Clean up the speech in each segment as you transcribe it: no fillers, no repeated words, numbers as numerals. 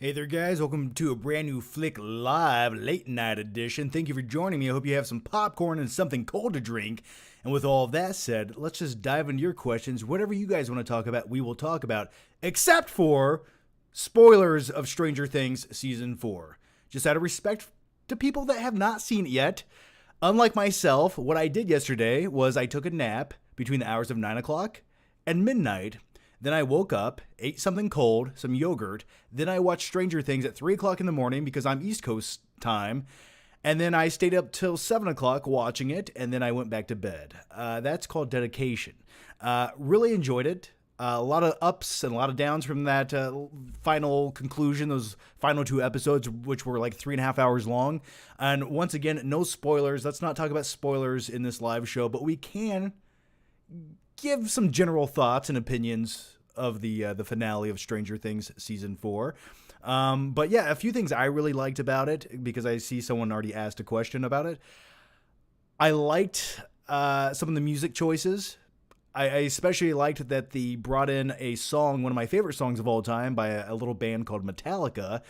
Hey there, guys. Welcome to a brand new Flick Live late night edition. Thank you for joining me. I hope you have some popcorn and something cold to drink. And with all of that said, let's just dive into your questions. Whatever you guys want to talk about, we will talk about, except for spoilers of Stranger Things Season 4. Just out of respect to people that have not seen it yet. Unlike myself, what I did yesterday was I took a nap between the hours of 9 o'clock and midnight. Then I woke up, ate something cold, some yogurt. Then I watched Stranger Things at 3 o'clock in the morning because I'm East Coast time. And then I stayed up till 7 o'clock watching it, and then I went back to bed. That's called dedication. Really enjoyed it. A lot of ups and a lot of downs from that final conclusion, those final 2 episodes, which were like 3.5 hours long. And once again, no spoilers. Let's not talk about spoilers in this live show, but we can give some general thoughts and opinions of the finale of Stranger Things Season 4. But yeah, a few things I really liked about it, because I see someone already asked a question about it. I liked some of the music choices. I especially liked that they brought in a song, one of my favorite songs of all time, by a little band called Metallica,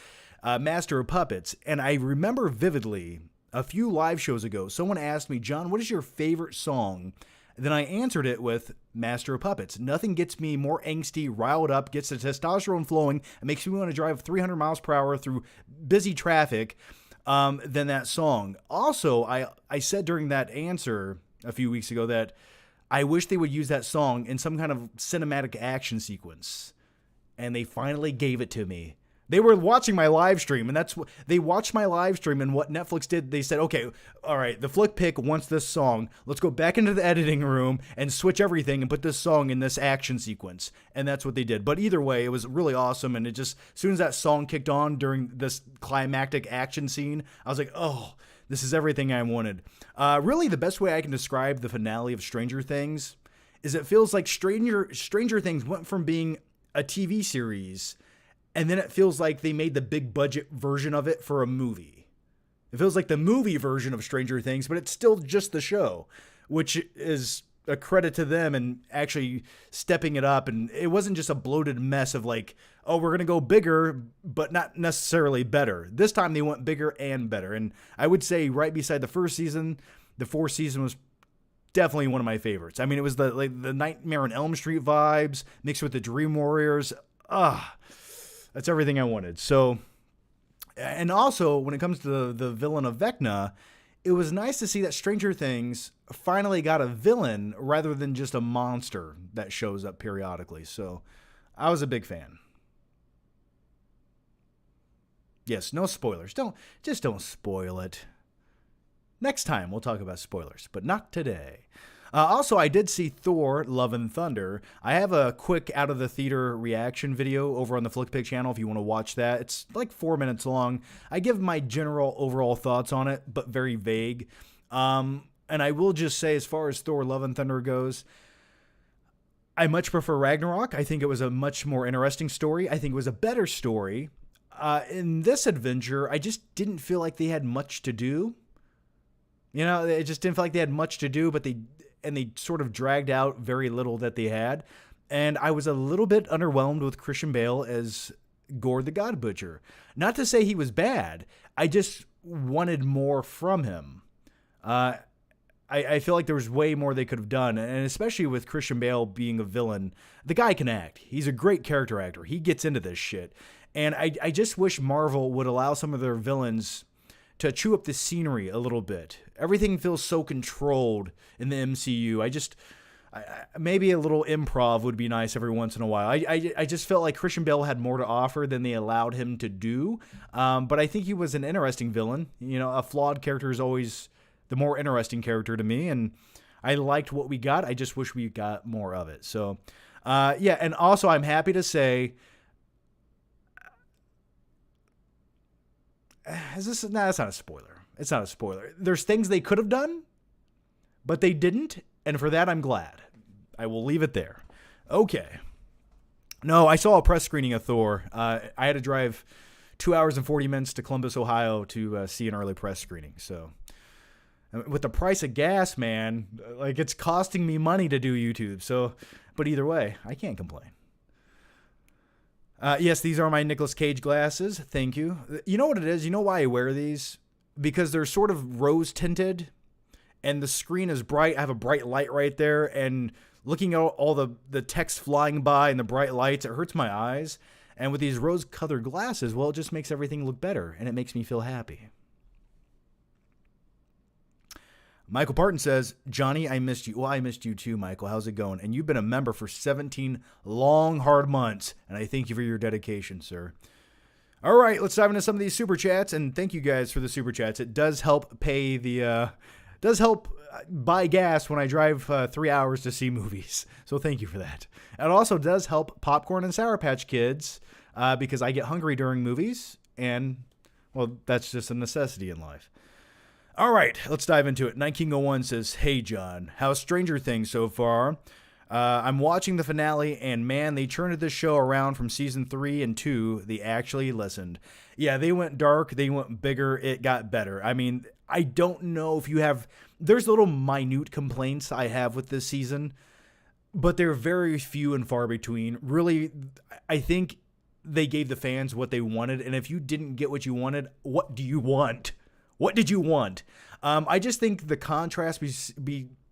Master of Puppets. And I remember vividly, a few live shows ago, someone asked me, John, what is your favorite song? Then I answered it with Master of Puppets. Nothing gets me more angsty, riled up, gets the testosterone flowing, and makes me want to drive 300 miles per hour through busy traffic than that song. Also, I said during that answer a few weeks ago that I wish they would use that song in some kind of cinematic action sequence. And they finally gave it to me. They were watching my live stream, and they watched my live stream, and what Netflix did, they said, okay, all right, the Flick Pick wants this song. Let's go back into the editing room and switch everything and put this song in this action sequence. And that's what they did. But either way, it was really awesome, and it just, as soon as that song kicked on during this climactic action scene, I was like, oh, this is everything I wanted. Really, the best way I can describe the finale of Stranger Things is it feels like Stranger Things went from being a TV series, and then it feels like they made the big budget version of it for a movie. It feels like the movie version of Stranger Things, but it's still just the show, which is a credit to them and actually stepping it up. And it wasn't just a bloated mess of like, oh, we're going to go bigger, but not necessarily better. This time they went bigger and better. And I would say right beside the first season, the fourth season was definitely one of my favorites. I mean, it was the Nightmare on Elm Street vibes mixed with the Dream Warriors. That's everything I wanted. So, and also when it comes to the villain of Vecna, it was nice to see that Stranger Things finally got a villain rather than just a monster that shows up periodically. So I was a big fan. Yes, no spoilers. Don't spoil it. Next time we'll talk about spoilers, but not today. Also, I did see Thor, Love and Thunder. I have a quick out-of-the-theater reaction video over on the FlickPick channel if you want to watch that. It's like 4 minutes long. I give my general overall thoughts on it, but very vague. And I will just say, as far as Thor, Love and Thunder goes, I much prefer Ragnarok. I think it was a much more interesting story. I think it was a better story. In this adventure, I just didn't feel like they had much to do. You know, it just didn't feel like they had much to do, but they sort of dragged out very little that they had. And I was a little bit underwhelmed with Christian Bale as Gord the God Butcher. Not to say he was bad. I just wanted more from him. I feel like there was way more they could have done. And especially with Christian Bale being a villain, the guy can act. He's a great character actor. He gets into this shit. And I just wish Marvel would allow some of their villains to chew up the scenery a little bit. Everything feels so controlled in the MCU. Maybe a little improv would be nice every once in a while. I just felt like Christian Bale had more to offer than they allowed him to do. But I think he was an interesting villain. You know, a flawed character is always the more interesting character to me. And I liked what we got. I just wish we got more of it. So, yeah. And also I'm happy to say, that's not a spoiler. It's not a spoiler. There's things they could have done, but they didn't. And for that, I'm glad. I will leave it there. Okay. No, I saw a press screening of Thor. I had to drive 2 hours and 40 minutes to Columbus, Ohio to see an early press screening. So with the price of gas, man, like it's costing me money to do YouTube. So, but either way, I can't complain. Yes, these are my Nicolas Cage glasses. Thank you. You know what it is? You know why I wear these? Because they're sort of rose tinted and the screen is bright. I have a bright light right there, and looking at all the text flying by and the bright lights, it hurts my eyes. And with these rose-colored glasses, well, it just makes everything look better, and it makes me feel happy. Michael Parton says, Johnny, I missed you. Well, I missed you too, Michael. How's it going? And you've been a member for 17 long, hard months, and I thank you for your dedication, sir. All right, let's dive into some of these super chats, and thank you guys for the super chats. It does help pay the... does help buy gas when I drive 3 hours to see movies. So thank you for that. It also does help Popcorn and Sour Patch Kids because I get hungry during movies, and, well, that's just a necessity in life. All right, let's dive into it. Night King 01 says, hey, John, how's Stranger Things so far? I'm watching the finale, and man, they turned this show around from season 3 and 2. They actually listened. Yeah, they went dark. They went bigger. It got better. I mean, I don't know if you have... There's little minute complaints I have with this season, but they're very few and far between. Really, I think they gave the fans what they wanted, and if you didn't get what you wanted, what do you want? What did you want? I just think the contrast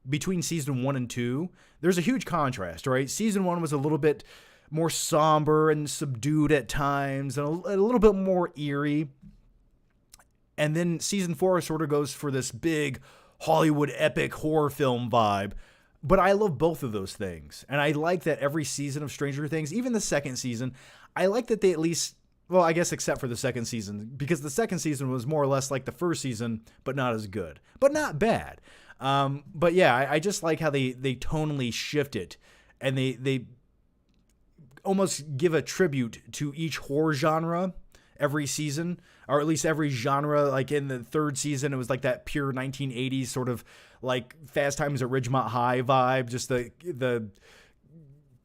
between season 1 and 2, there's a huge contrast, right? Season 1 was a little bit more somber and subdued at times, and a little bit more eerie. And then season 4 sort of goes for this big Hollywood epic horror film vibe. But I love both of those things. And I like that every season of Stranger Things, even the second season, I like that they at least... Well, I guess except for the second season, because the second season was more or less like the first season, but not as good, but not bad. But yeah, I just like how they tonally shift it, and they almost give a tribute to each horror genre every season, or at least every genre. Like in the third season, it was like that pure 1980s sort of like Fast Times at Ridgemont High vibe, just the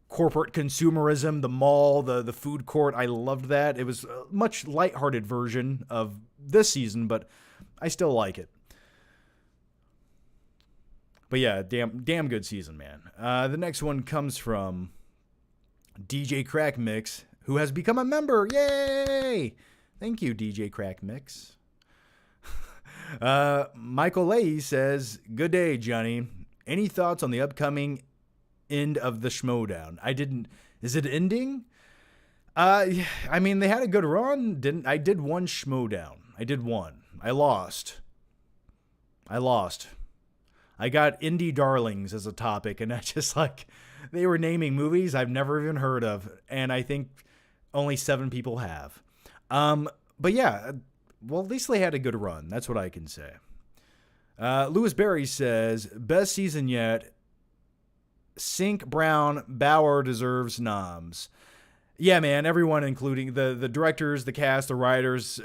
corporate consumerism, the mall, the food court. I loved that. It was a much lighthearted version of this season, but I still like it. But yeah, damn good season, man. The next one comes from DJ Crack Mix, who has become a member. Yay! Thank you, DJ Crack Mix. Michael Leahy says, good day, Johnny. Any thoughts on the upcoming end of the Schmodown? Is it ending? I mean, they had a good run. I did one Schmodown. I lost. I got Indie Darlings as a topic, and I just like, they were naming movies I've never even heard of, and I think only 7 people have. But yeah, well, at least they had a good run. That's what I can say. Lewis Berry says, best season yet. Sink, Brown, Bauer deserves noms. Yeah, man, everyone, including the directors, the cast, the writers,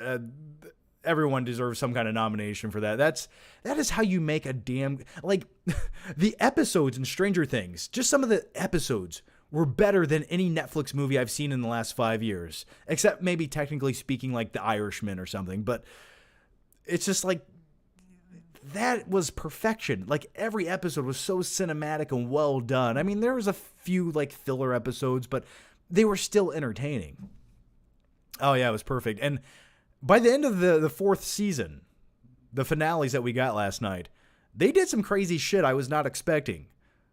everyone deserves some kind of nomination for that. That is how you make a damn... Like, the episodes in Stranger Things, just some of the episodes were better than any Netflix movie I've seen in the last 5 years. Except maybe technically speaking like The Irishman or something. But it's just like... That was perfection. Like, every episode was so cinematic and well done. I mean, there was a few, like, filler episodes, but they were still entertaining. Oh, yeah, it was perfect. And by the end of the 4th season, the finales that we got last night, they did some crazy shit I was not expecting.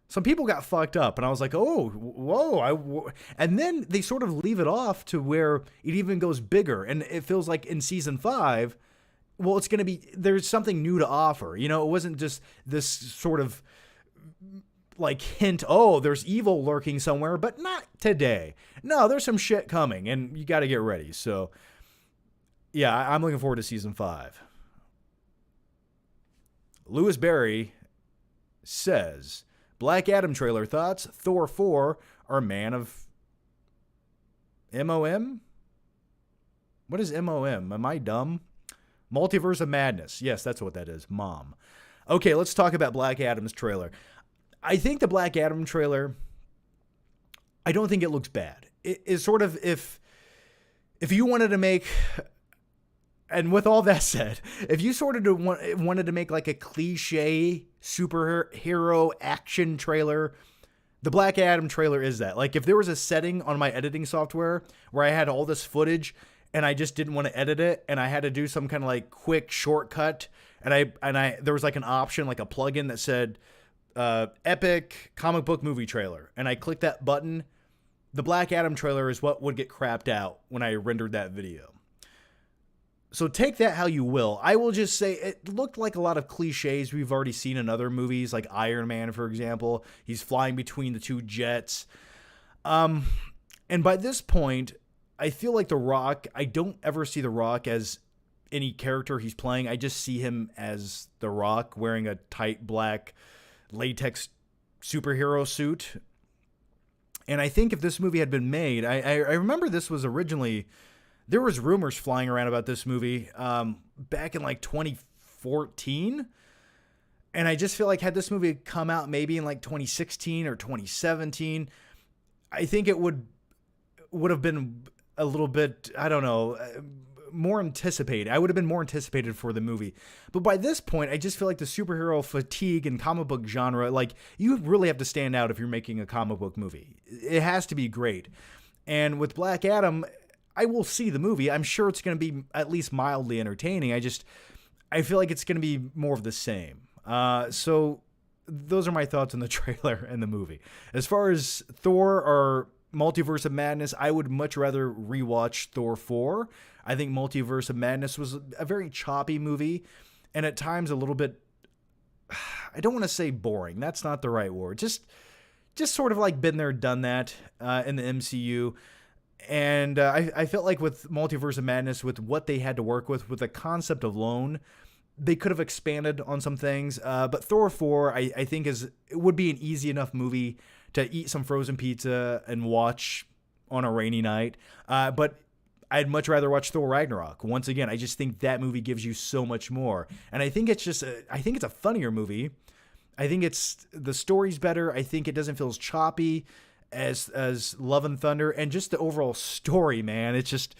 Some people got fucked up, and I was like, oh, whoa. And then they sort of leave it off to where it even goes bigger. And it feels like in season 5... Well, it's going to be, there's something new to offer. You know, it wasn't just this sort of like hint, oh, there's evil lurking somewhere, but not today. No, there's some shit coming, and you got to get ready. So, yeah, I'm looking forward to season 5. Lewis Berry says, Black Adam trailer thoughts, Thor 4 or Man of MOM? What is MOM? Am I dumb? Multiverse of Madness. Yes, that's what that is. Mom. Okay, let's talk about Black Adam's trailer. I think the Black Adam trailer, I don't think it looks bad. It is sort of, if you wanted to make, and with all that said, if you sort of wanted to make like a cliche superhero action trailer, The Black Adam trailer is that. Like, if there was a setting on my editing software where I had all this footage and I just didn't want to edit it and I had to do some kind of like quick shortcut, and I there was like an option, like a plugin that said epic comic book movie trailer, and I clicked that button, the Black Adam trailer is what would get crapped out when I rendered that video. So take that how you will. I will just say it looked like a lot of cliches we've already seen in other movies, like Iron Man, for example. He's flying between the two jets. And by this point, I feel like The Rock, I don't ever see The Rock as any character he's playing. I just see him as The Rock wearing a tight black latex superhero suit. And I think if this movie had been made, I remember this was originally... There was rumors flying around about this movie back in like 2014. And I just feel like had this movie come out maybe in like 2016 or 2017, I think it would have been a little bit, I don't know, more anticipated. I would have been more anticipated for the movie. But by this point, I just feel like the superhero fatigue and comic book genre, like you really have to stand out if you're making a comic book movie. It has to be great. And with Black Adam, I will see the movie. I'm sure it's going to be at least mildly entertaining. I feel like it's going to be more of the same. So those are my thoughts on the trailer and the movie. As far as Thor or Multiverse of Madness, I would much rather rewatch Thor 4. I think Multiverse of Madness was a very choppy movie and at times a little bit, I don't want to say boring. That's not the right word. Just sort of like been there, done that in the MCU. And I felt like with Multiverse of Madness, with what they had to work with the concept alone, they could have expanded on some things. But Thor 4, I think it would be an easy enough movie to eat some frozen pizza and watch on a rainy night. But I'd much rather watch Thor Ragnarok. Once again, I just think that movie gives you so much more. And I think it's a funnier movie. I think the story's better. I think it doesn't feel as choppy as Love and Thunder, and just the overall story, man. It's just,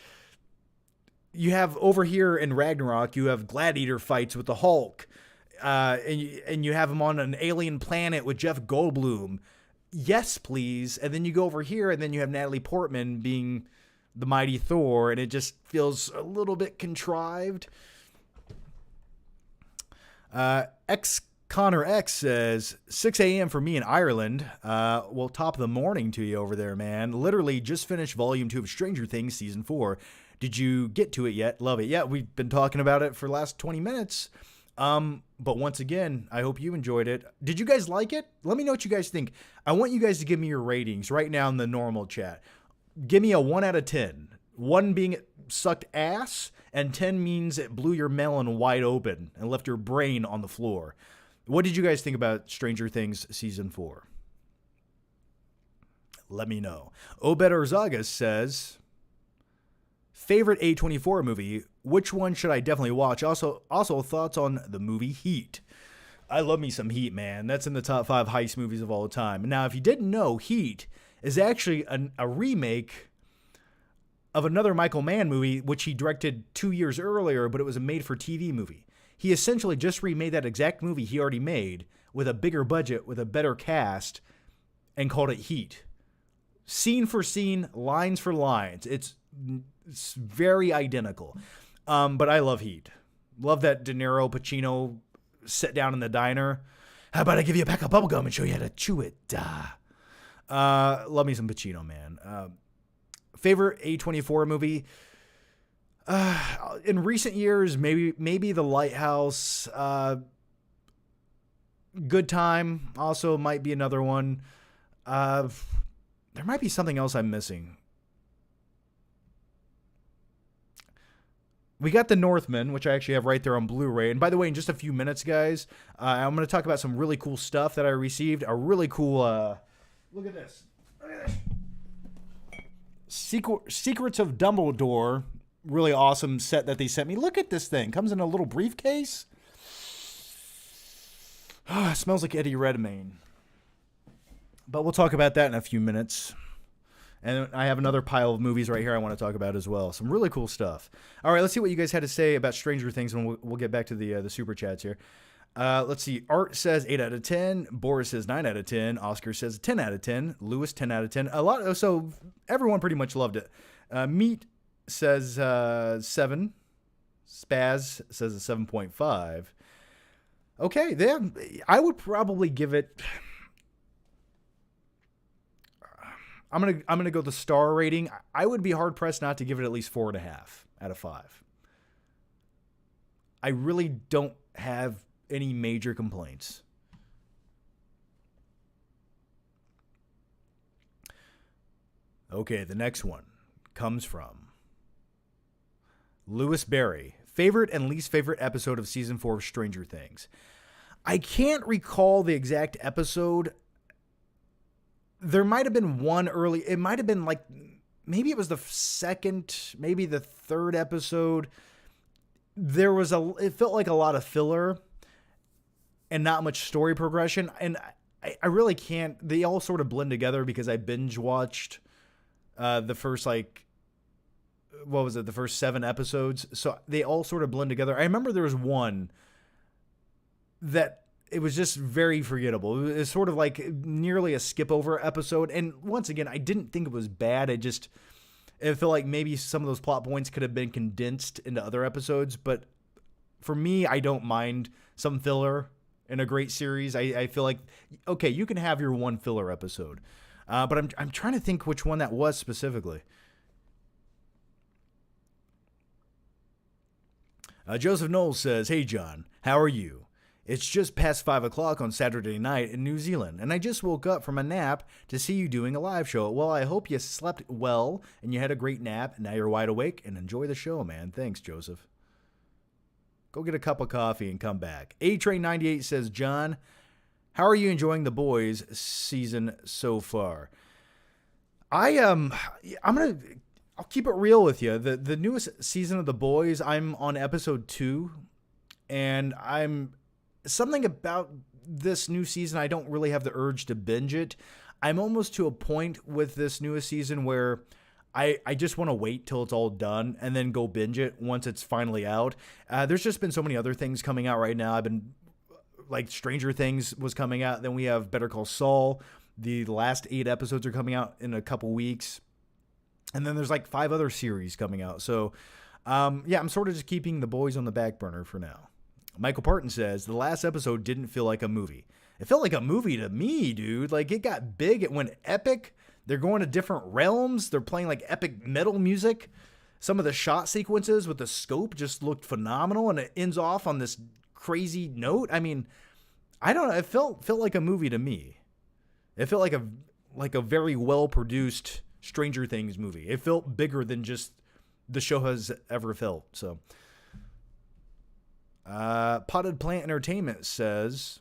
you have over here in Ragnarok, you have gladiator fights with the Hulk, and you have him on an alien planet with Jeff Goldblum. Yes, please. And then you go over here, and then you have Natalie Portman being the mighty Thor, and it just feels a little bit contrived. Connor X says, 6 a.m. for me in Ireland. Well, top of the morning to you over there, man. Literally just finished Volume 2 of Stranger Things Season 4. Did you get to it yet? Love it. Yeah, we've been talking about it for the last 20 minutes. But once again, I hope you enjoyed it. Did you guys like it? Let me know what you guys think. I want you guys to give me your ratings right now in the normal chat. Give me a 1 out of 10. 1 being it sucked ass, and 10 means it blew your melon wide open and left your brain on the floor. What did you guys think about Stranger Things Season 4? Let me know. Obed Arzagas says, favorite A24 movie, which one should I definitely watch? Also thoughts on the movie Heat. I love me some Heat, man. That's in the top 5 heist movies of all time. Now, if you didn't know, Heat is actually a remake of another Michael Mann movie, which he directed 2 years earlier, but it was a made-for-TV movie. He essentially just remade that exact movie he already made with a bigger budget, with a better cast, and called it Heat. Scene for scene, lines for lines. It's very identical. But I love Heat. Love that De Niro, Pacino sit down in the diner. How about I give you a pack of bubblegum and show you how to chew it? Love me some Pacino, man. Favorite A24 movie? In recent years, maybe The Lighthouse. Good Time also might be another one. There might be something else I'm missing. We got The Northman, which I actually have right there on Blu-ray. And by the way, in just a few minutes, guys, I'm going to talk about some really cool stuff that I received. A really cool, look at this. Look at this. Secrets of Dumbledore. Really awesome set that they sent me. Look at this thing. Comes in a little briefcase. Oh, it smells like Eddie Redmayne. But we'll talk about that in a few minutes. And I have another pile of movies right here I want to talk about as well. Some really cool stuff. All right, let's see what you guys had to say about Stranger Things, and we'll get back to the super chats here. Let's see. Art says 8 out of 10. Boris says 9 out of 10. Oscar says 10 out of 10. Lewis 10 out of 10. So everyone pretty much loved it. Meat says 7. Spaz says a 7.5. Okay, I would probably give it. I'm gonna go the star rating. I would be hard pressed not to give it at least 4.5 out of 5. I really don't have any major complaints. Okay, the next one comes from Lewis Berry. Favorite and least favorite episode of season 4 of Stranger Things. I can't recall the exact episode. There might have been one early. It might have been like, maybe it was the second, maybe the third episode. It felt like a lot of filler and not much story progression. And I really can't, they all sort of blend together because I binge watched the first, the first 7 episodes. So they all sort of blend together. I remember there was one that it was just very forgettable. It was sort of like nearly a skip over episode. And once again, I didn't think it was bad. It felt like maybe some of those plot points could have been condensed into other episodes. But for me, I don't mind some filler in a great series. I feel like, okay, you can have your one filler episode. But I'm trying to think which one that was specifically. Joseph Knowles says, "Hey, John, how are you? It's just past 5 o'clock on Saturday night in New Zealand, and I just woke up from a nap to see you doing a live show. Well, I hope you slept well and you had a great nap, and now you're wide awake, and enjoy the show, man. Thanks, Joseph. Go get a cup of coffee and come back." A-Train98 says, "John, how are you enjoying The Boys season so far?" I'll keep it real with you. The newest season of The Boys, I'm on episode 2, and something about this new season, I don't really have the urge to binge it. I'm almost to a point with this newest season where I just want to wait till it's all done and then go binge it once it's finally out. There's just been so many other things coming out right now. I've been, like, Stranger Things was coming out. Then we have Better Call Saul. The last 8 episodes are coming out in a couple weeks. And then there's like 5 other series coming out. So, I'm sort of just keeping The Boys on the back burner for now. Michael Parton says, "The last episode didn't feel like a movie." It felt like a movie to me, dude. Like, it got big. It went epic. They're going to different realms. They're playing like epic metal music. Some of the shot sequences with the scope just looked phenomenal. And it ends off on this crazy note. I mean, I don't know. It felt like a movie to me. It felt like a very well-produced Stranger Things movie. It felt bigger than just the show has ever felt. So, Potted Plant Entertainment says,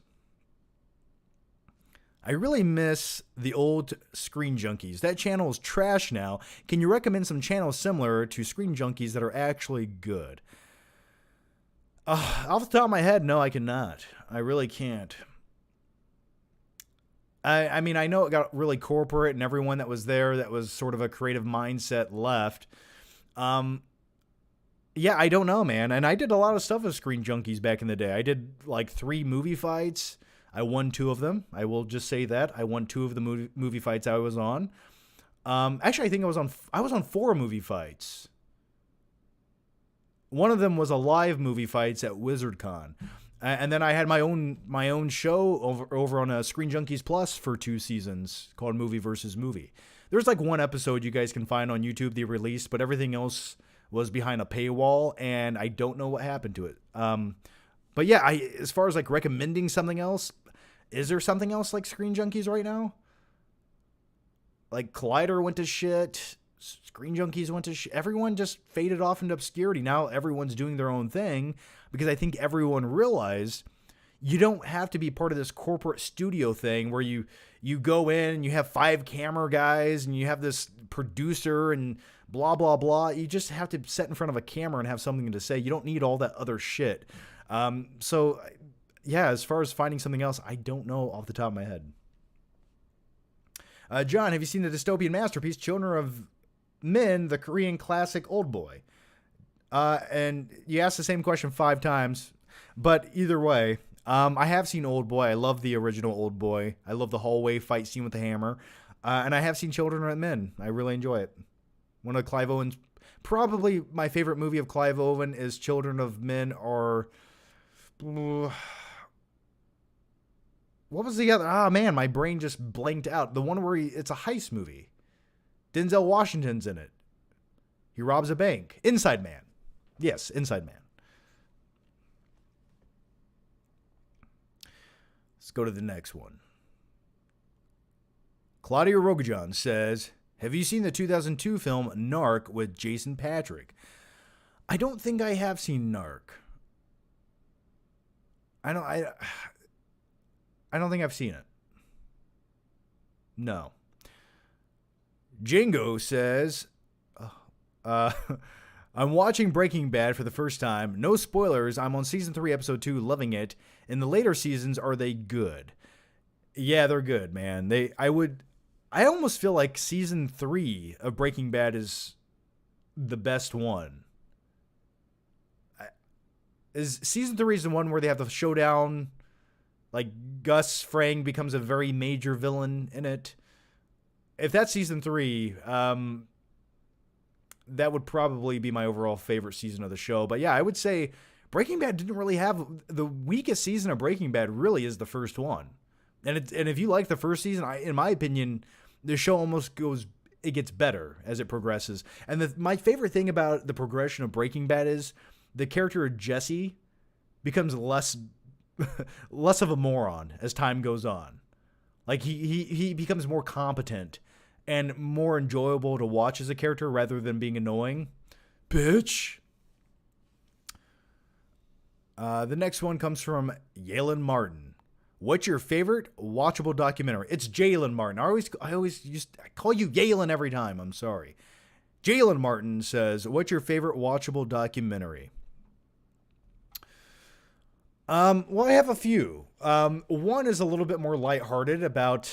"I really miss the old Screen Junkies. That channel is trash now. Can you recommend some channels similar to Screen Junkies that are actually good?" Off the top of my head, no, I cannot. I really can't. I mean, I know it got really corporate and everyone that was there that was sort of a creative mindset left. Yeah, I don't know, man. And I did a lot of stuff with Screen Junkies back in the day. I did like 3 movie fights. I won 2 of them. I will just say that. I won 2 of the movie fights I was on. Actually, I think I was on 4 movie fights. One of them was a live movie fights at WizardCon. And then I had my own show over on Screen Junkies Plus for 2 seasons called Movie versus Movie. There's like 1 episode you guys can find on YouTube they released, but everything else was behind a paywall, and I don't know what happened to it. But yeah, as far as like recommending something else, is there something else like Screen Junkies right now? Like Collider went to shit. Screen Junkies went to shit. Everyone just faded off into obscurity. Now everyone's doing their own thing because I think everyone realized you don't have to be part of this corporate studio thing where you go in and you have 5 camera guys and you have this producer and blah, blah, blah. You just have to sit in front of a camera and have something to say. You don't need all that other shit. So, yeah, as far as finding something else, I don't know off the top of my head. John, have you seen the dystopian masterpiece, Children of Men, the Korean classic Old Boy? And you asked the same question 5 times, but either way, I have seen Old Boy. I love the original Old Boy. I love the hallway fight scene with the hammer. And I have seen Children of Men. I really enjoy it. One of Clive Owen's, probably my favorite movie of Clive Owen is Children of Men, or what was the other? Ah, man, my brain just blanked out. The one where it's a heist movie. Denzel Washington's in it. He robs a bank. Inside Man. Yes, Inside Man. Let's go to the next one. Claudia Rogajan says, have you seen the 2002 film Narc with Jason Patric? I don't think I have seen Narc. I don't think I've seen it. No. Jingo says, I'm watching Breaking Bad for the first time. No spoilers. I'm on season 3, episode 2, loving it. In the later seasons, are they good? Yeah, they're good, man. I almost feel like season 3 of Breaking Bad is the best one. Is season 3 is the one where they have the showdown, like Gus Fring becomes a very major villain in it. If that's season 3, that would probably be my overall favorite season of the show. But yeah, I would say Breaking Bad didn't really have the weakest season of Breaking Bad. Really, is the first one, and if you like the first season, in my opinion, the show almost gets better as it progresses. And my favorite thing about the progression of Breaking Bad is the character of Jesse becomes less of a moron as time goes on. Like he becomes more competent and more enjoyable to watch as a character rather than being annoying. Bitch. The next one comes from Yalen Martin. What's your favorite watchable documentary? It's Jalen Martin. I call you Yalen every time. I'm sorry. Jalen Martin says, what's your favorite watchable documentary? Well, I have a few. One is a little bit more lighthearted about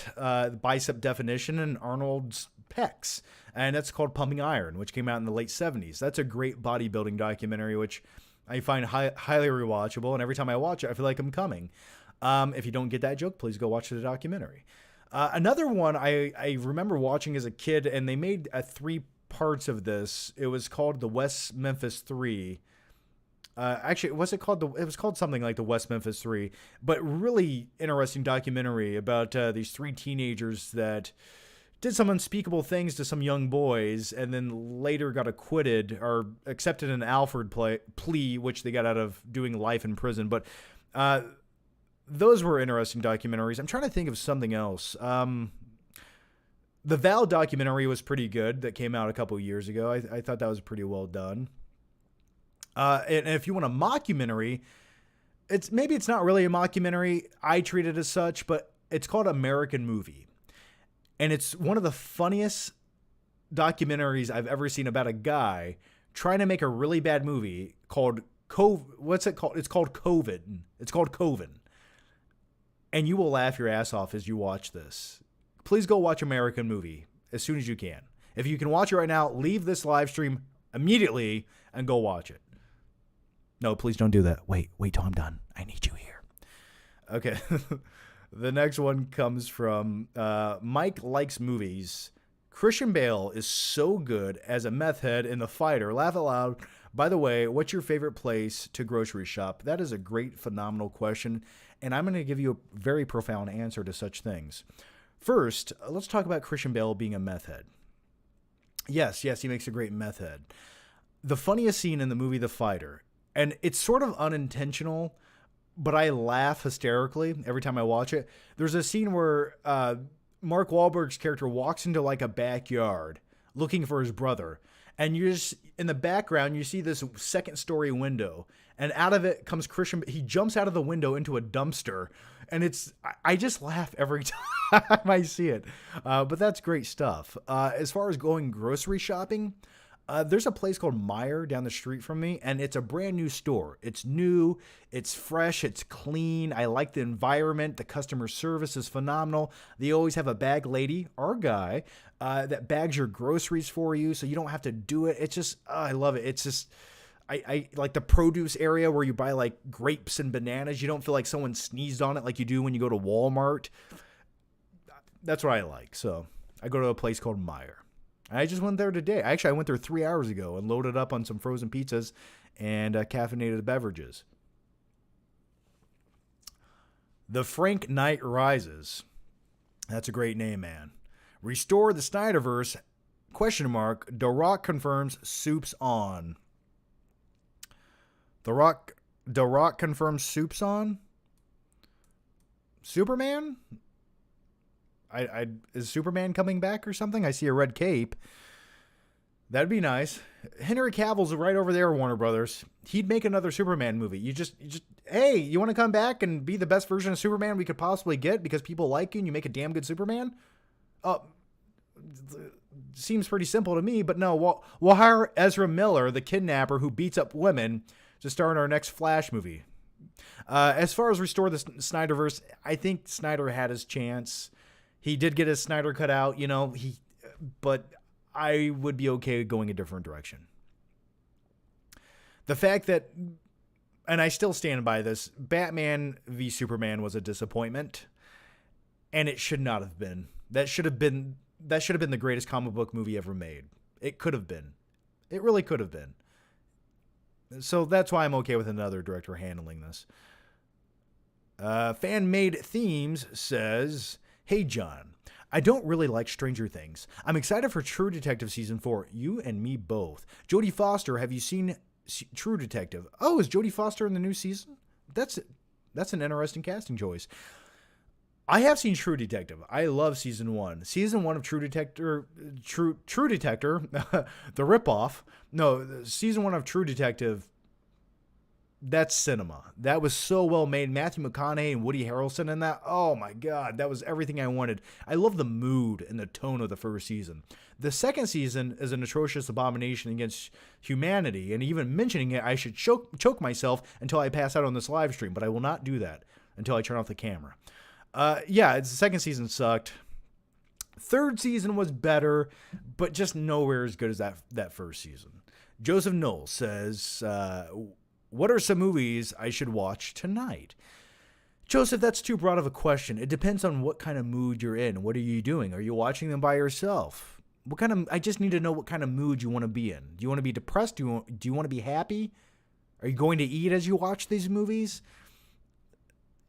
bicep definition and Arnold's pecs, and that's called Pumping Iron, which came out in the late 70s. That's a great bodybuilding documentary, which I find highly rewatchable, and every time I watch it, I feel like I'm coming. If you don't get that joke, please go watch the documentary. Another one I remember watching as a kid, and they made 3 parts of this. It was called the West Memphis 3. Actually, was it called it was called something like the West Memphis 3, but really interesting documentary about these 3 teenagers that did some unspeakable things to some young boys and then later got acquitted or accepted an Alford plea, which they got out of doing life in prison. But those were interesting documentaries. I'm trying to think of something else. The Val documentary was pretty good that came out a couple years ago. I thought that was pretty well done. And if you want a mockumentary, it's not really a mockumentary. I treat it as such, but it's called American Movie. And it's one of the funniest documentaries I've ever seen about a guy trying to make a really bad movie called what's it called? It's called Coven. It's called Coven. And you will laugh your ass off as you watch this. Please go watch American Movie as soon as you can. If you can watch it right now, leave this live stream immediately and go watch it. No, please don't do that. Wait till I'm done. I need you here. Okay. The next one comes from Mike Likes Movies. Christian Bale is so good as a meth head in The Fighter. Laugh out loud. By the way, what's your favorite place to grocery shop? That is a great, phenomenal question, and I'm going to give you a very profound answer to such things. First, let's talk about Christian Bale being a meth head. Yes, he makes a great meth head. The funniest scene in the movie The Fighter, and it's sort of unintentional, but I laugh hysterically every time I watch it. There's a scene where Mark Wahlberg's character walks into like a backyard looking for his brother. And you're just in the background, you see this 2nd story window, and out of it comes Christian. He jumps out of the window into a dumpster, and I just laugh every time I see it. But that's great stuff. As far as going grocery shopping, there's a place called Meijer down the street from me, and it's a brand new store. It's new, it's fresh, it's clean. I like the environment. The customer service is phenomenal. They always have a bag lady or guy that bags your groceries for you, so you don't have to do it. It's just, I love it. It's just, I like the produce area where you buy like grapes and bananas. You don't feel like someone sneezed on it like you do when you go to Walmart. That's what I like. So I go to a place called Meijer. I just went there today. Actually, I went there 3 hours ago and loaded up on some frozen pizzas and caffeinated beverages. The Frank Knight Rises. That's a great name, man. Restore the Snyderverse, ? The Rock confirms soup's on. The Rock confirms soup's on? Superman? Is Superman coming back or something? I see a red cape. That'd be nice. Henry Cavill's right over there, Warner Brothers. He'd make another Superman movie. You just, hey, you want to come back and be the best version of Superman we could possibly get because people like you and you make a damn good Superman? Seems pretty simple to me, but no, we'll hire Ezra Miller, the kidnapper who beats up women, to star in our next Flash movie. As far as restore the Snyderverse, I think Snyder had his chance. He did get his Snyder cut out, but I would be okay going a different direction. The fact that, and I still stand by this, Batman v Superman was a disappointment, and it should not have been. That should have been the greatest comic book movie ever made. It could have been. It really could have been. So that's why I'm okay with another director handling this. Fan-Made Themes says, "Hey, John, I don't really like Stranger Things. I'm excited for True Detective Season 4. You and me both. Jodie Foster, have you seen True Detective? Oh, is Jodie Foster in the new season? That's an interesting casting choice. I have seen True Detective. I love Season 1. Season 1 of True Detector, the ripoff. No, Season 1 of True Detective, that's cinema. That was so well made. Matthew McConaughey and Woody Harrelson in that. Oh my God, that was everything I wanted. I love the mood and the tone of the first season. The second season is an atrocious abomination against humanity, and even mentioning it, I should choke myself until I pass out on this live stream, but I will not do that until I turn off the camera. The second season sucked. Third season was better, but just nowhere as good as that first season. Joseph Knowles says, what are some movies I should watch tonight? Joseph, that's too broad of a question. It depends on what kind of mood you're in. What are you doing? Are you watching them by yourself? I just need to know what kind of mood you want to be in. Do you want to be depressed? Do you want to be happy? Are you going to eat as you watch these movies?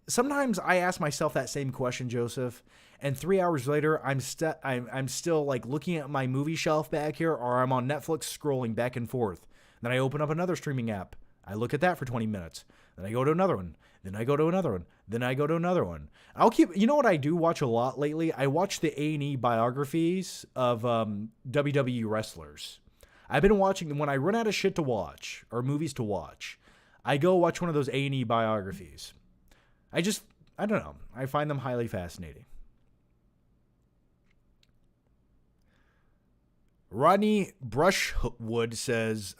Sometimes I ask myself that same question, Joseph, and 3 hours later, I'm still like looking at my movie shelf back here, or I'm on Netflix scrolling back and forth. Then I open up another streaming app. I look at that for 20 minutes. Then I go to another one. Then I go to another one. Then I go to another one. You know what I do watch a lot lately? I watch the A&E biographies of WWE wrestlers. I've been watching them when I run out of shit to watch or movies to watch. I go watch one of those A&E biographies. I don't know. I find them highly fascinating. Rodney Brushwood says,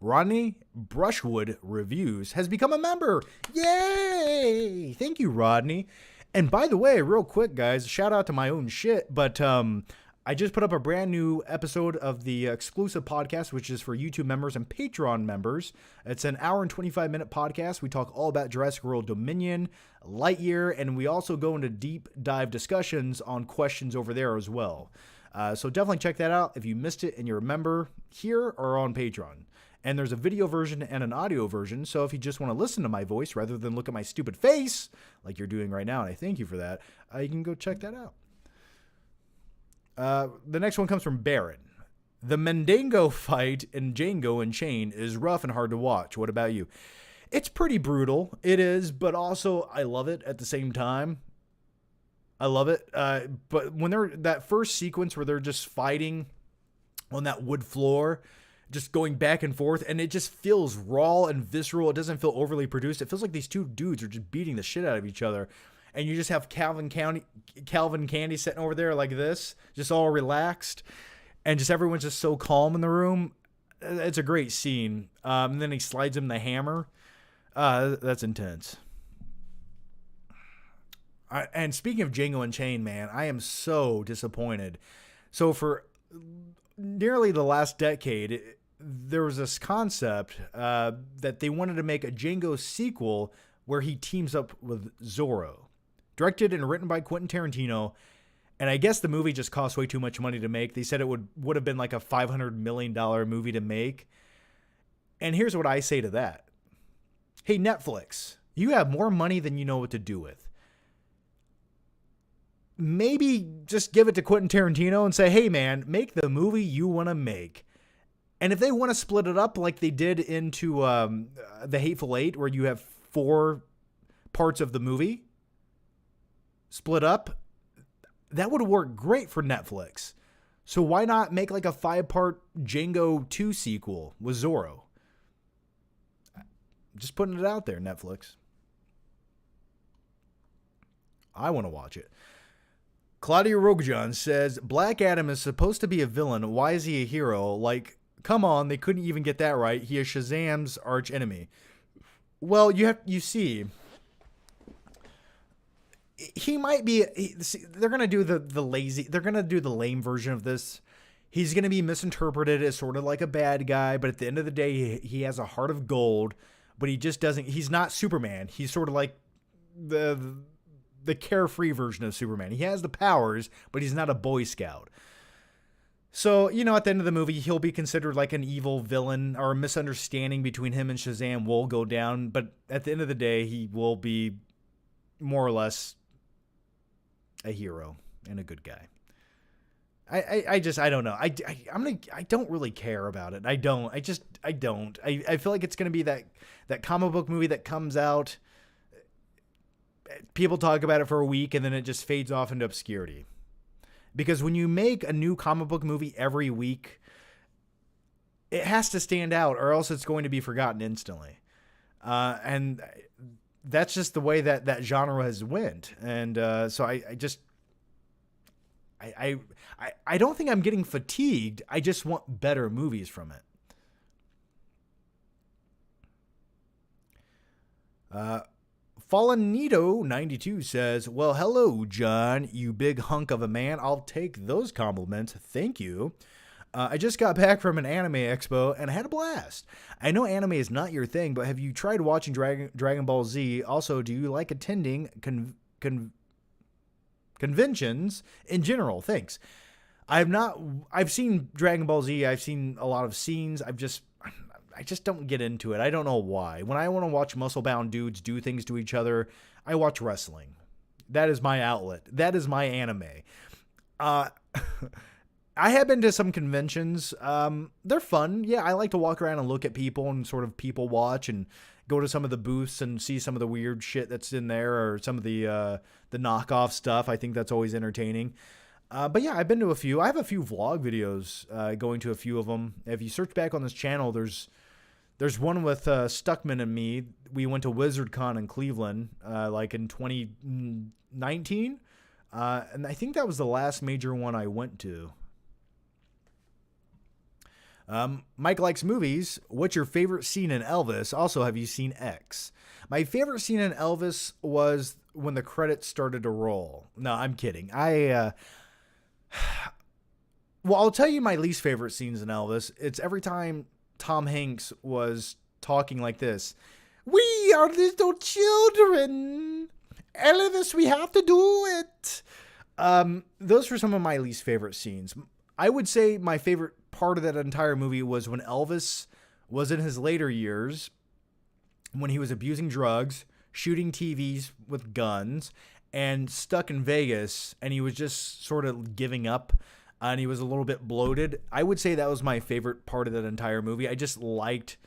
Rodney Brushwood Reviews has become a member. Yay! Thank you, Rodney. And by the way, real quick, guys, shout out to my own shit, but I just put up a brand new episode of the exclusive podcast, which is for YouTube members and Patreon members. It's an hour and 25-minute podcast. We talk all about Jurassic World Dominion, Lightyear, and we also go into deep dive discussions on questions over there as well. So definitely check that out if you missed it and you're a member here or on Patreon. And there's a video version and an audio version, so if you just want to listen to my voice rather than look at my stupid face, like you're doing right now, and I thank you for that, you can go check that out. The next one comes from Baron. The Mendango fight in Django Unchained is rough and hard to watch. What about you? It's pretty brutal. It is, but also I love it at the same time. I love it. But when that first sequence where they're just fighting on that wood floor, just going back and forth, and it just feels raw and visceral. It doesn't feel overly produced. It feels like these two dudes are just beating the shit out of each other. And you just have Calvin Candy sitting over there like this, just all relaxed. And just everyone's just so calm in the room. It's a great scene. And then he slides him the hammer. That's intense. And speaking of Django Unchained, man, I am so disappointed. So for nearly the last decade, there was this concept that they wanted to make a Django sequel where he teams up with Zorro. Directed and written by Quentin Tarantino. And I guess the movie just cost way too much money to make. They said it would have been like a $500 million movie to make. And here's what I say to that. Hey, Netflix, you have more money than you know what to do with. Maybe just give it to Quentin Tarantino and say, hey, man, make the movie you want to make. And if they want to split it up like they did into The Hateful Eight, where you have 4 parts of the movie split up, that would work great for Netflix. So why not make like a 5-part Django 2 sequel with Zorro? Just putting it out there, Netflix. I want to watch it. Claudia Rogojan says, Black Adam is supposed to be a villain. Why is he a hero? Like, come on, they couldn't even get that right. He is Shazam's arch enemy. Well, you see, he might be. They're gonna do the lazy. They're gonna do the lame version of this. He's gonna be misinterpreted as sort of like a bad guy, but at the end of the day, he has a heart of gold. But he just doesn't. He's not Superman. He's sort of like the carefree version of Superman. He has the powers, but he's not a Boy Scout. So, at the end of the movie, he'll be considered like an evil villain, or a misunderstanding between him and Shazam will go down. But at the end of the day, he will be more or less a hero and a good guy. I don't know. I don't really care about it. I don't. I feel like it's going to be that comic book movie that comes out. People talk about it for a week and then it just fades off into obscurity. Because when you make a new comic book movie every week, it has to stand out or else it's going to be forgotten instantly. And that's just the way that genre has went. And so I don't think I'm getting fatigued. I just want better movies from it. Fallen Nito 92 says, well, hello, John, you big hunk of a man. I'll take those compliments. Thank you. I just got back from an anime expo and I had a blast. I know anime is not your thing, but have you tried watching Dragon Ball Z? Also, do you like attending conventions in general? Thanks. I've seen Dragon Ball Z. I've seen a lot of scenes. I just don't get into it. I don't know why. When I want to watch muscle-bound dudes do things to each other, I watch wrestling. That is my outlet. That is my anime. I have been to some conventions. They're fun. Yeah, I like to walk around and look at people and sort of people watch and go to some of the booths and see some of the weird shit that's in there or some of the knockoff stuff. I think that's always entertaining. But yeah, I've been to a few. I have a few vlog videos going to a few of them. If you search back on this channel, there's one with Stuckman and me. We went to WizardCon in Cleveland like in 2019. And I think that was the last major one I went to. Mike likes movies. What's your favorite scene in Elvis? Also, have you seen X? My favorite scene in Elvis was when the credits started to roll. No, I'm kidding. Well, I'll tell you my least favorite scenes in Elvis. It's every time Tom Hanks was talking like this. We are little children. Elvis, we have to do it. Those were some of my least favorite scenes. I would say my favorite part of that entire movie was when Elvis was in his later years, when he was abusing drugs, shooting TVs with guns, and stuck in Vegas, and he was just sort of giving up, and he was a little bit bloated. I would say that was my favorite part of that entire movie. I liked,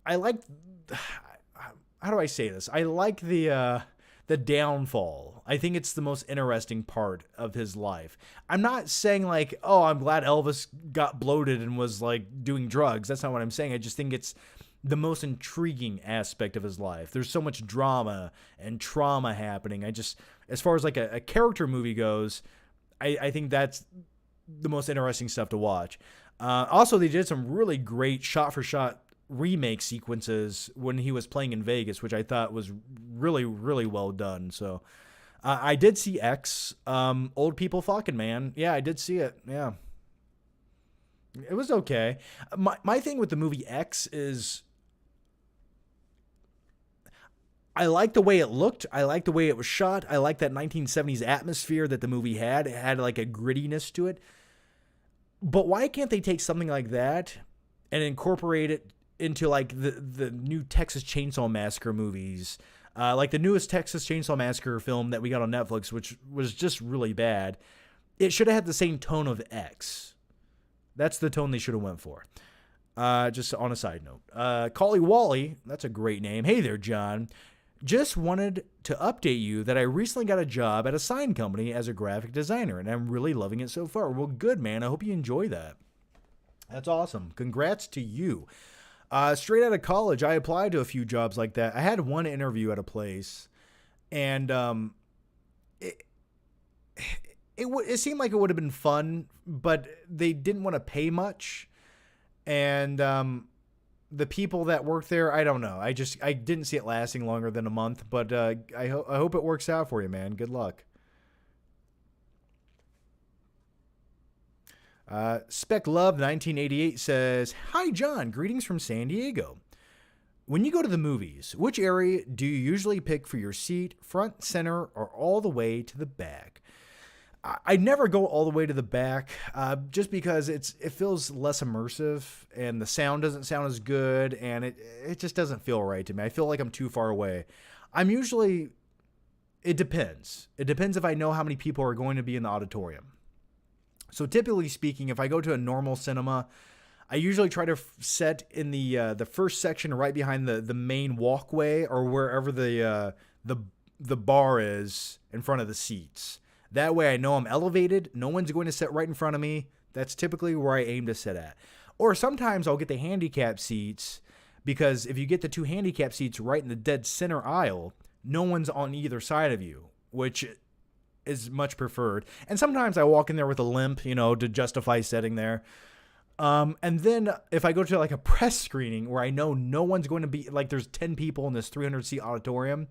how do I say this? I like the downfall. I think it's the most interesting part of his life. I'm not saying like, oh, I'm glad Elvis got bloated and was like doing drugs. That's not what I'm saying. I just think it's the most intriguing aspect of his life. There's so much drama and trauma happening. As far as like a character movie goes, I think that's the most interesting stuff to watch. Also, they did some really great shot-for-shot remake sequences when he was playing in Vegas, which I thought was really, really well done. So I did see X, Old People Fucking, man. Yeah, I did see it. Yeah. It was okay. My thing with the movie X is I like the way it looked. I like the way it was shot. I like that 1970s atmosphere that the movie had. It had like a grittiness to it. But why can't they take something like that and incorporate it into like the new Texas Chainsaw Massacre movies? Like the newest Texas Chainsaw Massacre film that we got on Netflix, which was just really bad. It should have had the same tone of X. That's the tone they should have went for. Just on a side note. Collie Wally, that's a great name. Hey there, John. Just wanted to update you that I recently got a job at a sign company as a graphic designer, and I'm really loving it so far. Well, good, man. I hope you enjoy that. That's awesome. Congrats to you. Straight out of college, I applied to a few jobs like that. I had one interview at a place, and it seemed like it would have been fun, but they didn't want to pay much. And the people that worked there, I don't know. I didn't see it lasting longer than a month, but I hope it works out for you, man. Good luck. Spec Love 1988 says, "Hi John, greetings from San Diego. When you go to the movies, which area do you usually pick for your seat, front, center, or all the way to the back?" I never go all the way to the back, just because it feels less immersive and the sound doesn't sound as good, and it just doesn't feel right to me. I feel like I'm too far away. It depends. It depends if I know how many people are going to be in the auditorium. So typically speaking, if I go to a normal cinema, I usually try to set in the first section right behind the main walkway or wherever the bar is in front of the seats. That way I know I'm elevated. No one's going to sit right in front of me. That's typically where I aim to sit at. Or sometimes I'll get the handicap seats, because if you get the two handicap seats right in the dead center aisle, no one's on either side of you, which is much preferred. And sometimes I walk in there with a limp, to justify sitting there. And then if I go to like a press screening where I know no one's going to be, like there's 10 people in this 300 seat auditorium,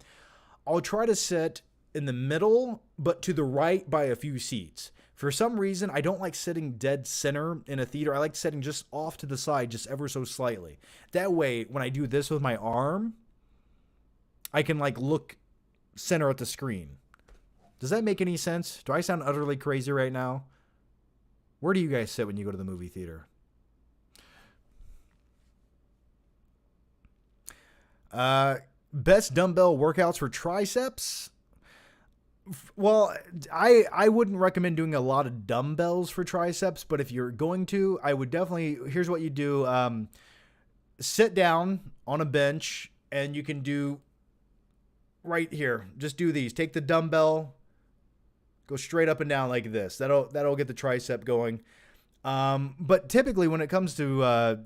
I'll try to sit in the middle, but to the right by a few seats. For some reason, I don't like sitting dead center in a theater. I like sitting just off to the side, just ever so slightly. That way, when I do this with my arm, I can like look center at the screen. Does that make any sense? Do I sound utterly crazy right now? Where do you guys sit when you go to the movie theater? Best dumbbell workouts for triceps? Well, I wouldn't recommend doing a lot of dumbbells for triceps, but if you're going to, I would definitely, here's what you do. Sit down on a bench, and you can do right here. Just do these. Take the dumbbell, go straight up and down like this. That'll get the tricep going. But typically when it comes to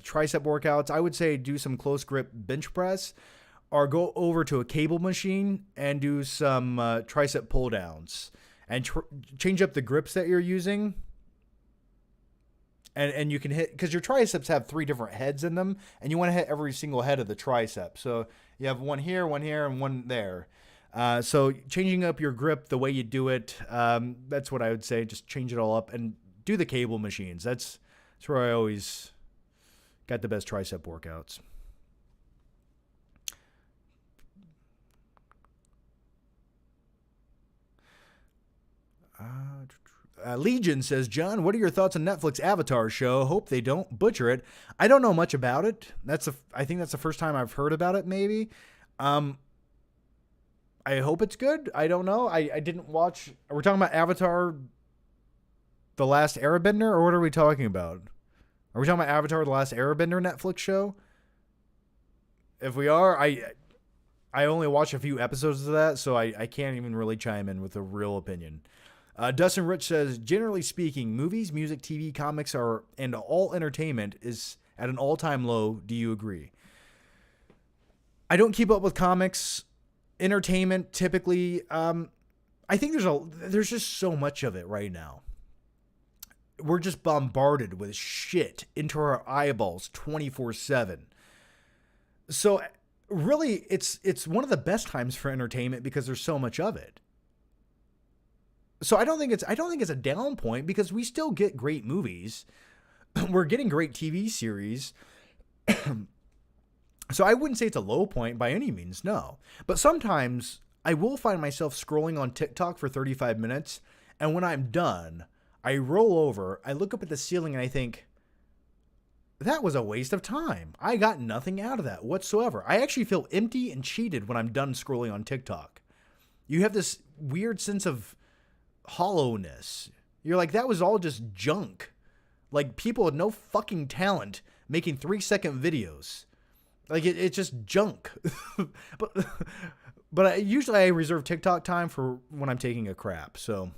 tricep workouts, I would say do some close grip bench press, or go over to a cable machine and do some tricep pull downs, and change up the grips that you're using. And you can hit, because your triceps have 3 different heads in them, and you want to hit every single head of the tricep. So you have one here, and one there. So changing up your grip, the way you do it, that's what I would say. Just change it all up and do the cable machines. That's where I always got the best tricep workouts. Legion says, John, what are your thoughts on Netflix Avatar show? Hope they don't butcher it. I don't know much about it. I think that's the first time I've heard about it, maybe. I hope it's good. I don't know. I didn't watch. Are we talking about Avatar The Last Airbender, or what are we talking about? Are we talking about Avatar The Last Airbender Netflix show? If we are, I only watched a few episodes of that, so I can't even really chime in with a real opinion. Dustin Rich says, generally speaking, movies, music, TV, comics and all entertainment is at an all-time low. Do you agree? I don't keep up with comics. Entertainment, typically, I think there's just so much of it right now. We're just bombarded with shit into our eyeballs 24/7. So really, it's one of the best times for entertainment because there's so much of it. So I don't think it's a down point, because we still get great movies. we're getting great TV series. So I wouldn't say it's a low point by any means, no. But sometimes I will find myself scrolling on TikTok for 35 minutes, and when I'm done, I roll over, I look up at the ceiling, and I think, that was a waste of time. I got nothing out of that whatsoever. I actually feel empty and cheated when I'm done scrolling on TikTok. You have this weird sense of hollowness. You're like, that was all just junk. Like, people with no fucking talent making 3-second videos. Like, it's just junk. but usually I reserve TikTok time for when I'm taking a crap. So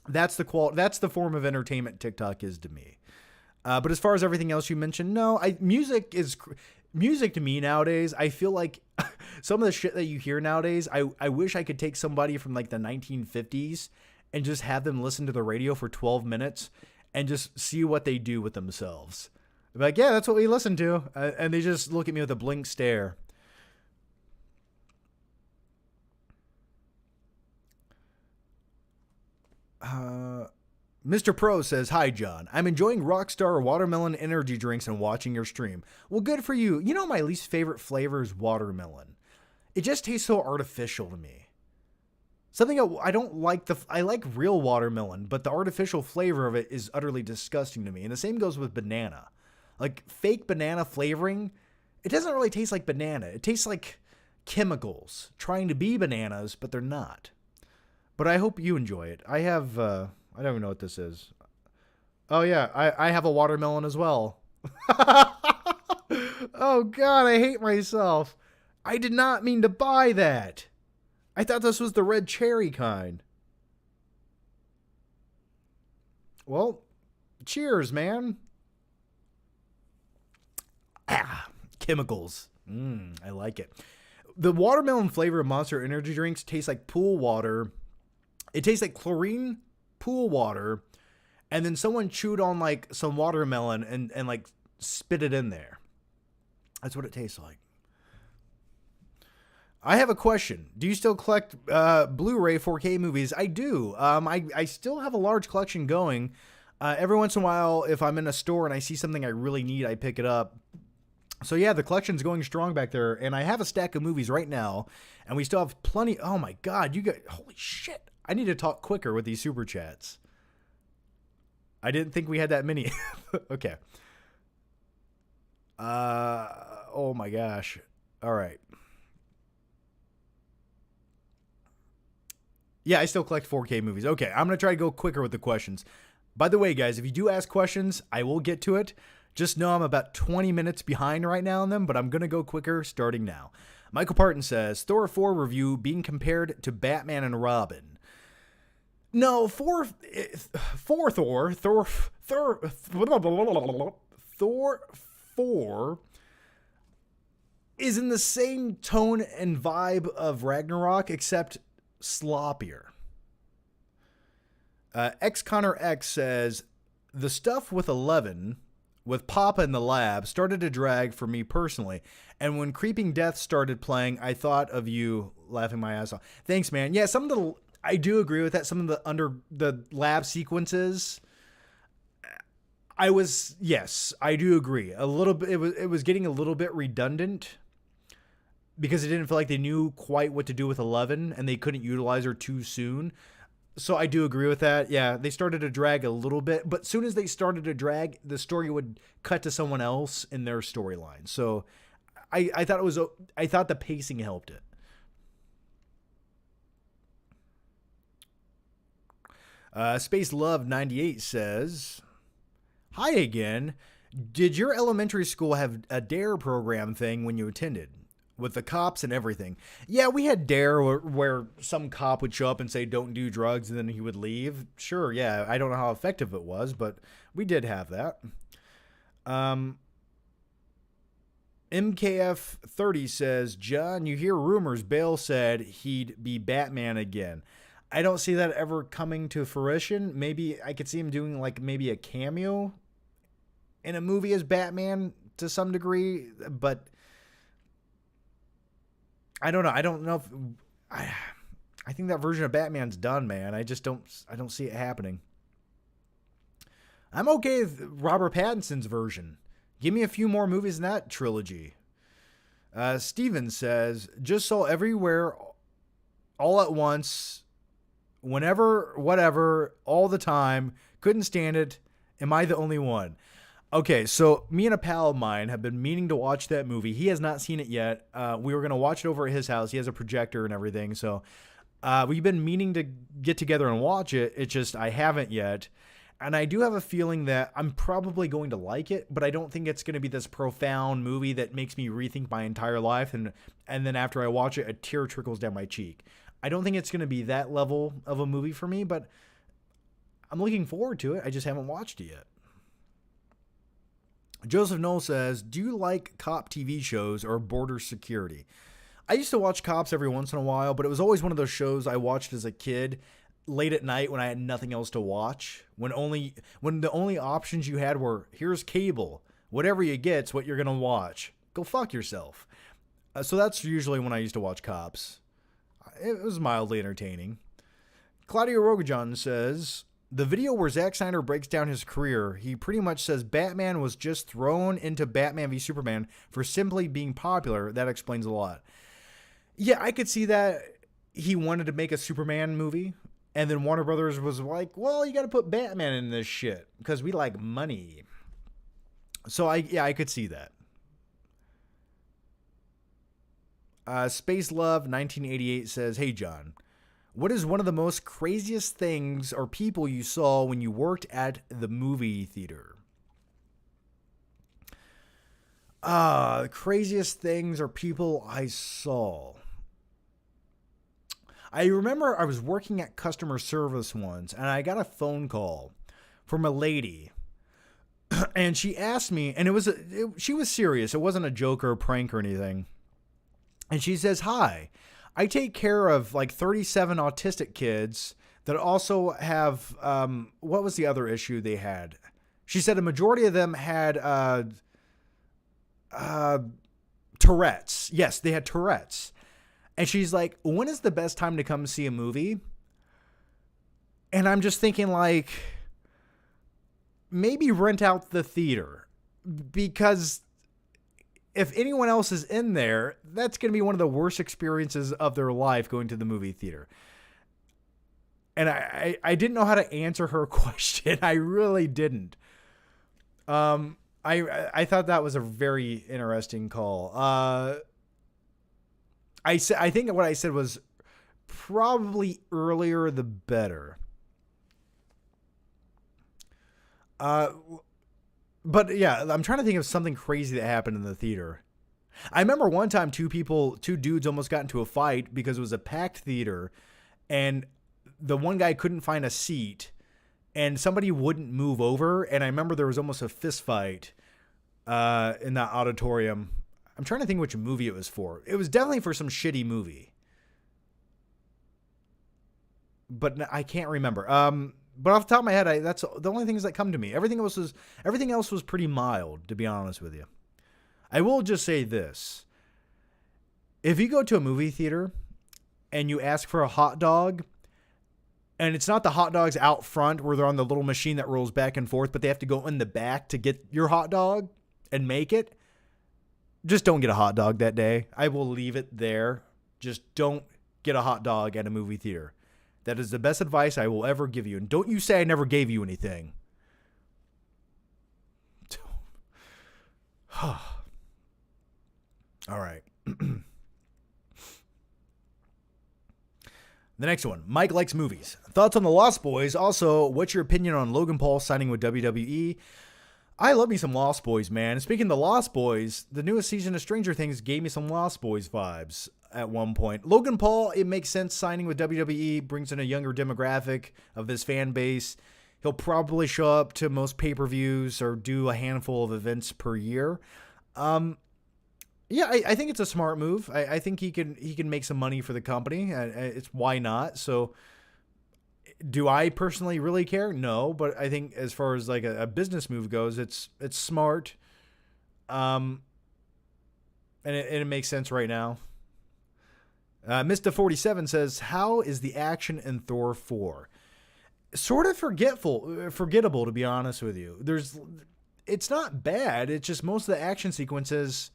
that's the form of entertainment TikTok is to me. But as far as everything else you mentioned, no, music to me nowadays. I feel like some of the shit that you hear nowadays, I wish I could take somebody from like the 1950s and just have them listen to the radio for 12 minutes and just see what they do with themselves. Like, yeah, that's what we listen to. And they just look at me with a blank stare. Mr. Pro says, hi, John. I'm enjoying Rockstar watermelon energy drinks and watching your stream. Well, good for you. You know, my least favorite flavor is watermelon. It just tastes so artificial to me. Something I don't like I like real watermelon, but the artificial flavor of it is utterly disgusting to me. And the same goes with banana. Like fake banana flavoring, it doesn't really taste like banana. It tastes like chemicals trying to be bananas, but they're not. But I hope you enjoy it. I have, I don't even know what this is. Oh yeah, I have a watermelon as well. Oh God, I hate myself. I did not mean to buy that. I thought this was the red cherry kind. Well, cheers, man. Chemicals. I like it. The watermelon flavor of Monster energy drinks tastes like pool water. It tastes like chlorine pool water. And then someone chewed on like some watermelon and like spit it in there. That's what it tastes like. I have a question. Do you still collect Blu-ray 4K movies? I do. I still have a large collection going. Every once in a while, if I'm in a store and I see something I really need, I pick it up. So yeah, the collection's going strong back there, and I have a stack of movies right now, and we still have plenty. Oh my God, holy shit. I need to talk quicker with these super chats. I didn't think we had that many. Okay. Oh my gosh. All right. Yeah, I still collect 4K movies. Okay, I'm going to try to go quicker with the questions. By the way, guys, if you do ask questions, I will get to it. Just know I'm about 20 minutes behind right now on them, but I'm going to go quicker starting now. Michael Parton says, Thor 4 review being compared to Batman and Robin. No, Thor 4 is in the same tone and vibe of Ragnarok, except sloppier. X Connor X says, the stuff with 11 with Papa in the lab started to drag for me personally, and when Creeping Death started playing, I thought of you, laughing my ass off. Thanks, man. Yeah, I do agree with that. Some of the lab sequences, yes, I do agree. A little bit, it was getting a little bit redundant because it didn't feel like they knew quite what to do with 11 and they couldn't utilize her too soon. So I do agree with that. Yeah, they started to drag a little bit, but as soon as they started to drag, the story would cut to someone else in their storyline. So I thought the pacing helped it. Space Love 98 says, hi again. Did your elementary school have a DARE program thing when you attended? With the cops and everything. Yeah, we had DARE where some cop would show up and say, don't do drugs, and then he would leave. Sure, yeah. I don't know how effective it was, but we did have that. MKF30 says, John, you hear rumors Bale said he'd be Batman again. I don't see that ever coming to fruition. Maybe I could see him doing like maybe a cameo in a movie as Batman to some degree, but I don't know. I don't know if I think that version of Batman's done, man. I don't see it happening. I'm okay with Robert Pattinson's version. Give me a few more movies in that trilogy. Steven says, just saw Everywhere all at once, whenever, whatever, all the time. Couldn't stand it. Am I the only one? Okay, so me and a pal of mine have been meaning to watch that movie. He has not seen it yet. We were going to watch it over at his house. He has a projector and everything. So we've been meaning to get together and watch it. It's just I haven't yet. And I do have a feeling that I'm probably going to like it, but I don't think it's going to be this profound movie that makes me rethink my entire life. And then after I watch it, a tear trickles down my cheek. I don't think it's going to be that level of a movie for me, but I'm looking forward to it. I just haven't watched it yet. Joseph Knoll says, do you like cop TV shows or border security? I used to watch Cops every once in a while, but it was always one of those shows I watched as a kid late at night when I had nothing else to watch. When the only options you had were, here's cable. Whatever you get's what you're going to watch. Go fuck yourself. So that's usually when I used to watch Cops. It was mildly entertaining. Claudio Rogajan says, the video where Zack Snyder breaks down his career, he pretty much says Batman was just thrown into Batman v Superman for simply being popular. That explains a lot. Yeah, I could see that he wanted to make a Superman movie, and then Warner Brothers was like, well, you got to put Batman in this shit because we like money. So I could see that. Space Love 1988 says, hey, John, what is one of the most craziest things or people you saw when you worked at the movie theater? The craziest things or people I saw. I remember I was working at customer service once, and I got a phone call from a lady, and she asked me, and she was serious. It wasn't a joke or a prank or anything. And she says, hi, I take care of like 37 autistic kids that also have, what was the other issue they had? She said a majority of them had Tourette's. Yes, they had Tourette's. And she's like, when is the best time to come see a movie? And I'm just thinking like, maybe rent out the theater, because if anyone else is in there, that's going to be one of the worst experiences of their life, going to the movie theater. And I didn't know how to answer her question. I really didn't. I thought that was a very interesting call. I think what I said was probably earlier the better. But yeah, I'm trying to think of something crazy that happened in the theater. I remember one time two dudes almost got into a fight because it was a packed theater, and the one guy couldn't find a seat, and somebody wouldn't move over. And I remember there was almost a fist fight in that auditorium. I'm trying to think which movie it was for. It was definitely for some shitty movie, but I can't remember. But off the top of my head, that's the only things that come to me. Everything else was pretty mild, to be honest with you. I will just say this. If you go to a movie theater and you ask for a hot dog, and it's not the hot dogs out front where they're on the little machine that rolls back and forth, but they have to go in the back to get your hot dog and make it, just don't get a hot dog that day. I will leave it there. Just don't get a hot dog at a movie theater. That is the best advice I will ever give you. And don't you say I never gave you anything. All right. The next one. Mike likes movies. Thoughts on The Lost Boys. Also, what's your opinion on Logan Paul signing with WWE? I love me some Lost Boys, man. Speaking of The Lost Boys, the newest season of Stranger Things gave me some Lost Boys vibes at one point. Logan Paul, it makes sense signing with WWE, brings in a younger demographic of his fan base. He'll probably show up to most pay-per-views or do a handful of events per year. Yeah, I think it's a smart move. I think he can make some money for the company. It's why not? So do I personally really care? No, but I think as far as like a business move goes, it's smart. And it makes sense right now. Mr. 47 says, how is the action in Thor 4? sort of forgettable, to be honest with you. It's not bad. It's just most of the action sequences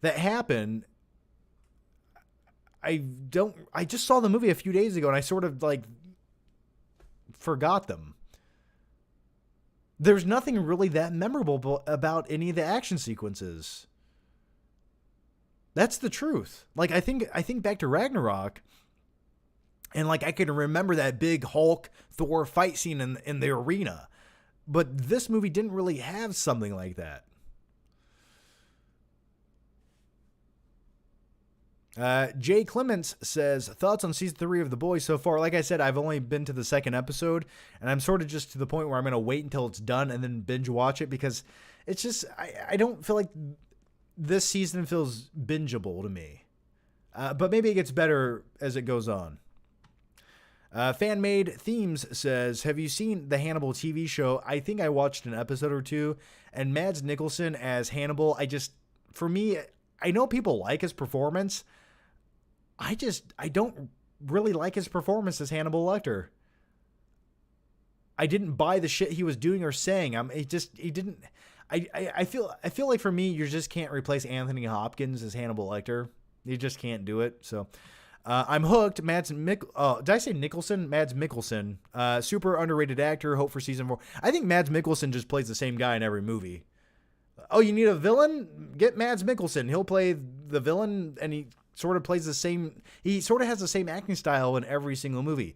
that happen. I just saw the movie a few days ago and I sort of like forgot them. There's nothing really that memorable about any of the action sequences. That's the truth. Like I think back to Ragnarok, and like I can remember that big Hulk Thor fight scene in the arena. But this movie didn't really have something like that. Jay Clements says, thoughts on season 3 of The Boys so far? Like I said, I've only been to the second episode, and I'm sort of just to the point where I'm going to wait until it's done and then binge watch it, because it's just, I don't feel like this season feels bingeable to me. But maybe it gets better as it goes on. Fan-Made Themes says, have you seen the Hannibal TV show? I think I watched an episode or two, and Mads Mikkelsen as Hannibal, for me, I know people like his performance. I don't really like his performance as Hannibal Lecter. I didn't buy the shit he was doing or saying. I feel like for me, you just can't replace Anthony Hopkins as Hannibal Lecter. You just can't do it. So I'm hooked. Did I say Nicholson? Mads Mikkelsen. Super underrated actor. Hope for season 4. I think Mads Mikkelsen just plays the same guy in every movie. Oh, you need a villain? Get Mads Mikkelsen. He'll play the villain, and he sort of plays the same. He sort of has the same acting style in every single movie.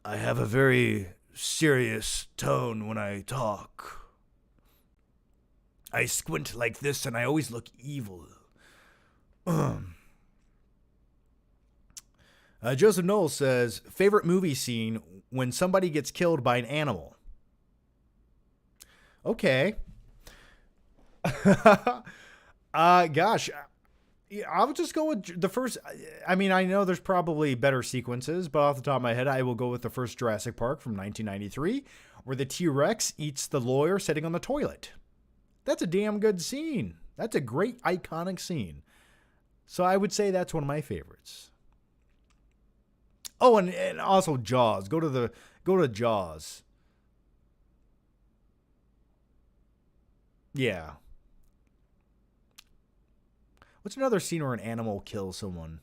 I have a very serious tone when I talk. I squint like this, and I always look evil. Joseph Knowles says, favorite movie scene when somebody gets killed by an animal. Okay. Gosh, I'll just go with the first. I mean, I know there's probably better sequences, but off the top of my head, I will go with the first Jurassic Park from 1993, where the T-Rex eats the lawyer sitting on the toilet. That's a damn good scene. That's a great iconic scene. So I would say that's one of my favorites. Oh, and also Jaws. Go to Jaws. Yeah. What's another scene where an animal kills someone?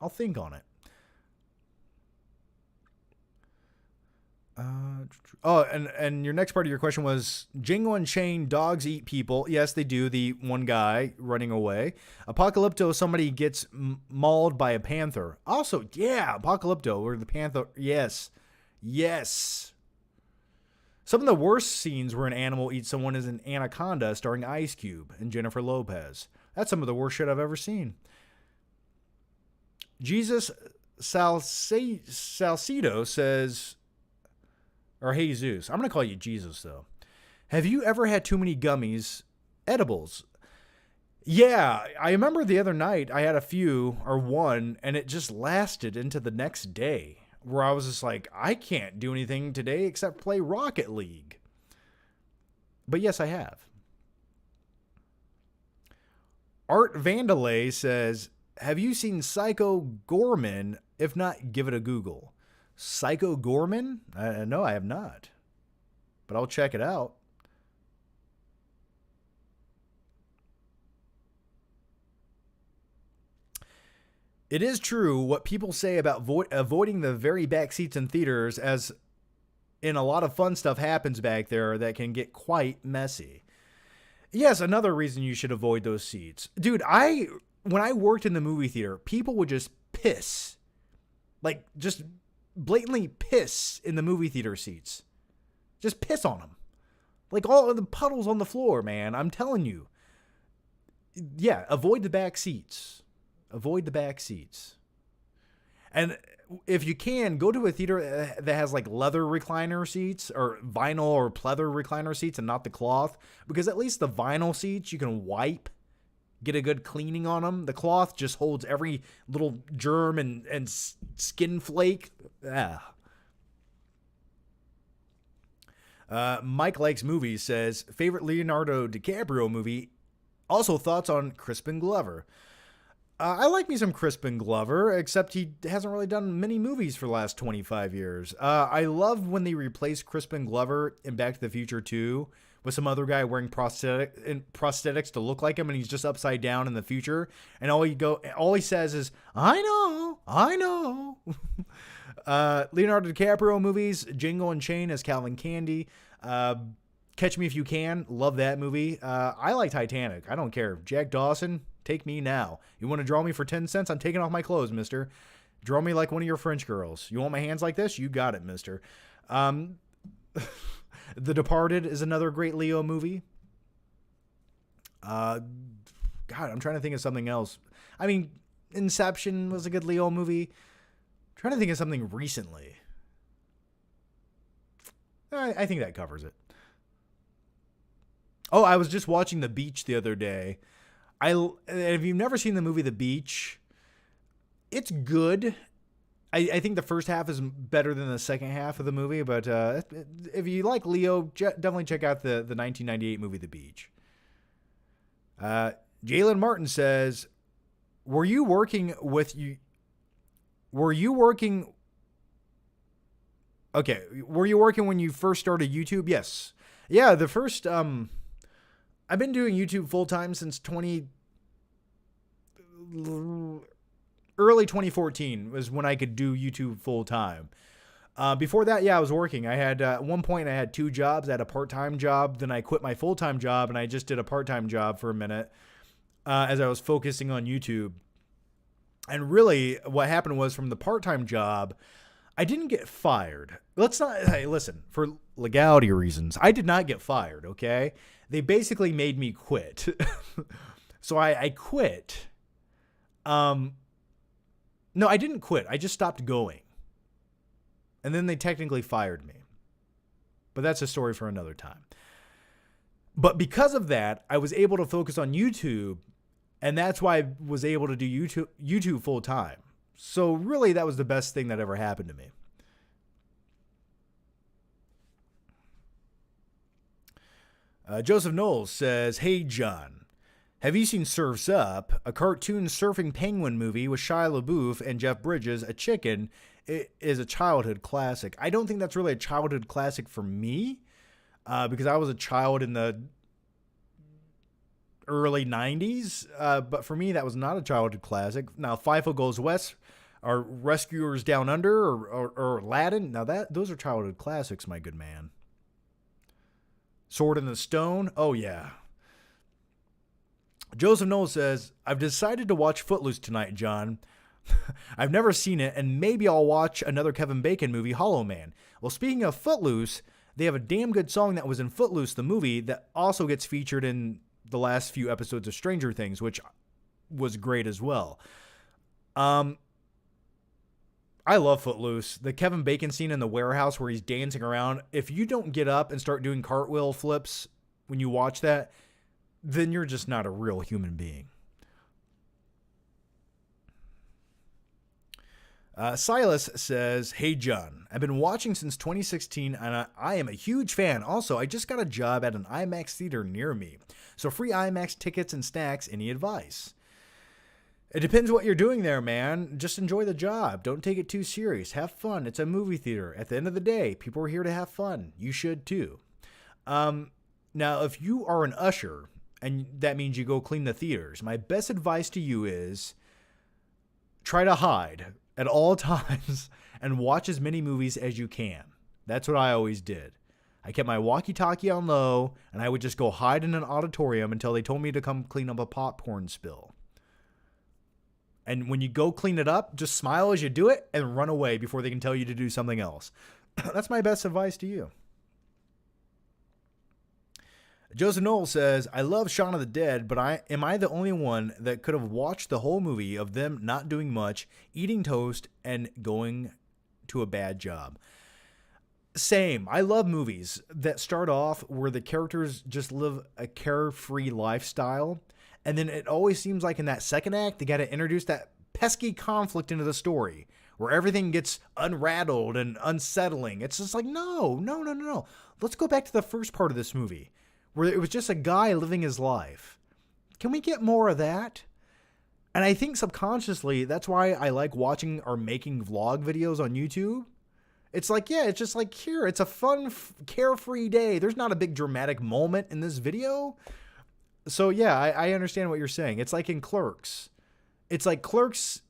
I'll think on it. And your next part of your question was Jingle and Chain, dogs eat people. Yes, they do. The one guy running away. Apocalypto, somebody gets mauled by a panther. Also, yeah, Apocalypto, where the panther. Yes. Some of the worst scenes where an animal eats someone is in Anaconda, starring Ice Cube and Jennifer Lopez. That's some of the worst shit I've ever seen. Jesus Salcedo says, or Jesus, I'm going to call you Jesus, though. Have you ever had too many gummies, edibles? Yeah, I remember the other night I had a few, or one, and it just lasted into the next day, where I was just like, I can't do anything today except play Rocket League. But yes, I have. Art Vandalay says, have you seen Psycho Gorman? If not, give it a Google. Psycho Gorman? No, I have not. But I'll check it out. It is true what people say about avoiding the very back seats in theaters, as in a lot of fun stuff happens back there that can get quite messy. Yes, another reason you should avoid those seats. Dude, when I worked in the movie theater, people would just piss. Like, just blatantly piss in the movie theater seats. Just piss on them. Like all of the puddles on the floor, man. I'm telling you. Yeah, avoid the back seats. Avoid the back seats. And if you can, go to a theater that has like leather recliner seats or vinyl or pleather recliner seats and not the cloth. Because at least the vinyl seats you can wipe, get a good cleaning on them. The cloth just holds every little germ and skin flake. Mike Likes Movies says, favorite Leonardo DiCaprio movie. Also thoughts on Crispin Glover. I like me some Crispin Glover, except he hasn't really done many movies for the last 25 years. I love when they replace Crispin Glover in Back to the Future 2 with some other guy wearing prosthetics to look like him, and he's just upside down in the future. And all he says is, "I know." Leonardo DiCaprio movies, Jingle and Chain as Calvin Candy. Catch Me If You Can, love that movie. I like Titanic. I don't care. Jack Dawson, take me now. You want to draw me for 10 cents? I'm taking off my clothes, mister. Draw me like one of your French girls. You want my hands like this? You got it, mister. The Departed is another great Leo movie. God, I'm trying to think of something else. I mean, Inception was a good Leo movie. I'm trying to think of something recently. I think that covers it. Oh, I was just watching The Beach the other day. If you've never seen the movie The Beach, it's good. I think the first half is better than the second half of the movie, but if you like Leo, definitely check out the 1998 movie The Beach. Jalen Martin says, Were you working when you first started YouTube? Yes. Yeah, the first I've been doing YouTube full time since early 2014 was when I could do YouTube full time. Before that, I was working. I had at one point I had 2 jobs. I had a part-time job, then I quit my full-time job, and I just did a part-time job for a minute as I was focusing on YouTube. And really, what happened was from the part-time job, I didn't get fired. Listen, for legality reasons, I did not get fired, okay? They basically made me quit. So I quit. No, I didn't quit. I just stopped going. And then they technically fired me. But that's a story for another time. But because of that, I was able to focus on YouTube, and that's why I was able to do YouTube full time. So really, that was the best thing that ever happened to me. Joseph Knowles says, Hey, John, have you seen Surf's Up, a cartoon surfing penguin movie with Shia LaBeouf and Jeff Bridges, a chicken? It is a childhood classic. I don't think that's really a childhood classic for me because I was a child in the early 90s. But for me, that was not a childhood classic. Now, FIFA Goes West or Rescuers Down Under or Aladdin. Now, those are childhood classics, my good man. Sword in the Stone. Oh, yeah. Joseph Knowles says, I've decided to watch Footloose tonight, John. I've never seen it, and maybe I'll watch another Kevin Bacon movie, Hollow Man. Well, speaking of Footloose, they have a damn good song that was in Footloose, the movie, that also gets featured in the last few episodes of Stranger Things, which was great as well. I love Footloose. The Kevin Bacon scene in the warehouse where he's dancing around. If you don't get up and start doing cartwheel flips when you watch that, then you're just not a real human being. Silas says, Hey, John, I've been watching since 2016, and I am a huge fan. Also, I just got a job at an IMAX theater near me. So free IMAX tickets and snacks. Any advice? It depends what you're doing there, man. Just enjoy the job. Don't take it too serious. Have fun. It's a movie theater. At the end of the day, people are here to have fun. You should too. Now, if you are an usher, and that means you go clean the theaters, my best advice to you is try to hide at all times and watch as many movies as you can. That's what I always did. I kept my walkie-talkie on low, and I would just go hide in an auditorium until they told me to come clean up a popcorn spill. And when you go clean it up, just smile as you do it and run away before they can tell you to do something else. That's my best advice to you. Joseph Knowles says, I love Shaun of the Dead, but am I the only one that could have watched the whole movie of them not doing much, eating toast, and going to a bad job? Same. I love movies that start off where the characters just live a carefree lifestyle, and then it always seems like in that second act, they got to introduce that pesky conflict into the story where everything gets unrattled and unsettling. It's just like, no. Let's go back to the first part of this movie, where it was just a guy living his life. Can we get more of that? And I think subconsciously, that's why I like watching or making vlog videos on YouTube. It's like, yeah, it's just like, here, it's a fun, carefree day. There's not a big dramatic moment in this video. So yeah, I understand what you're saying. It's like in Clerks. It's like Clerks,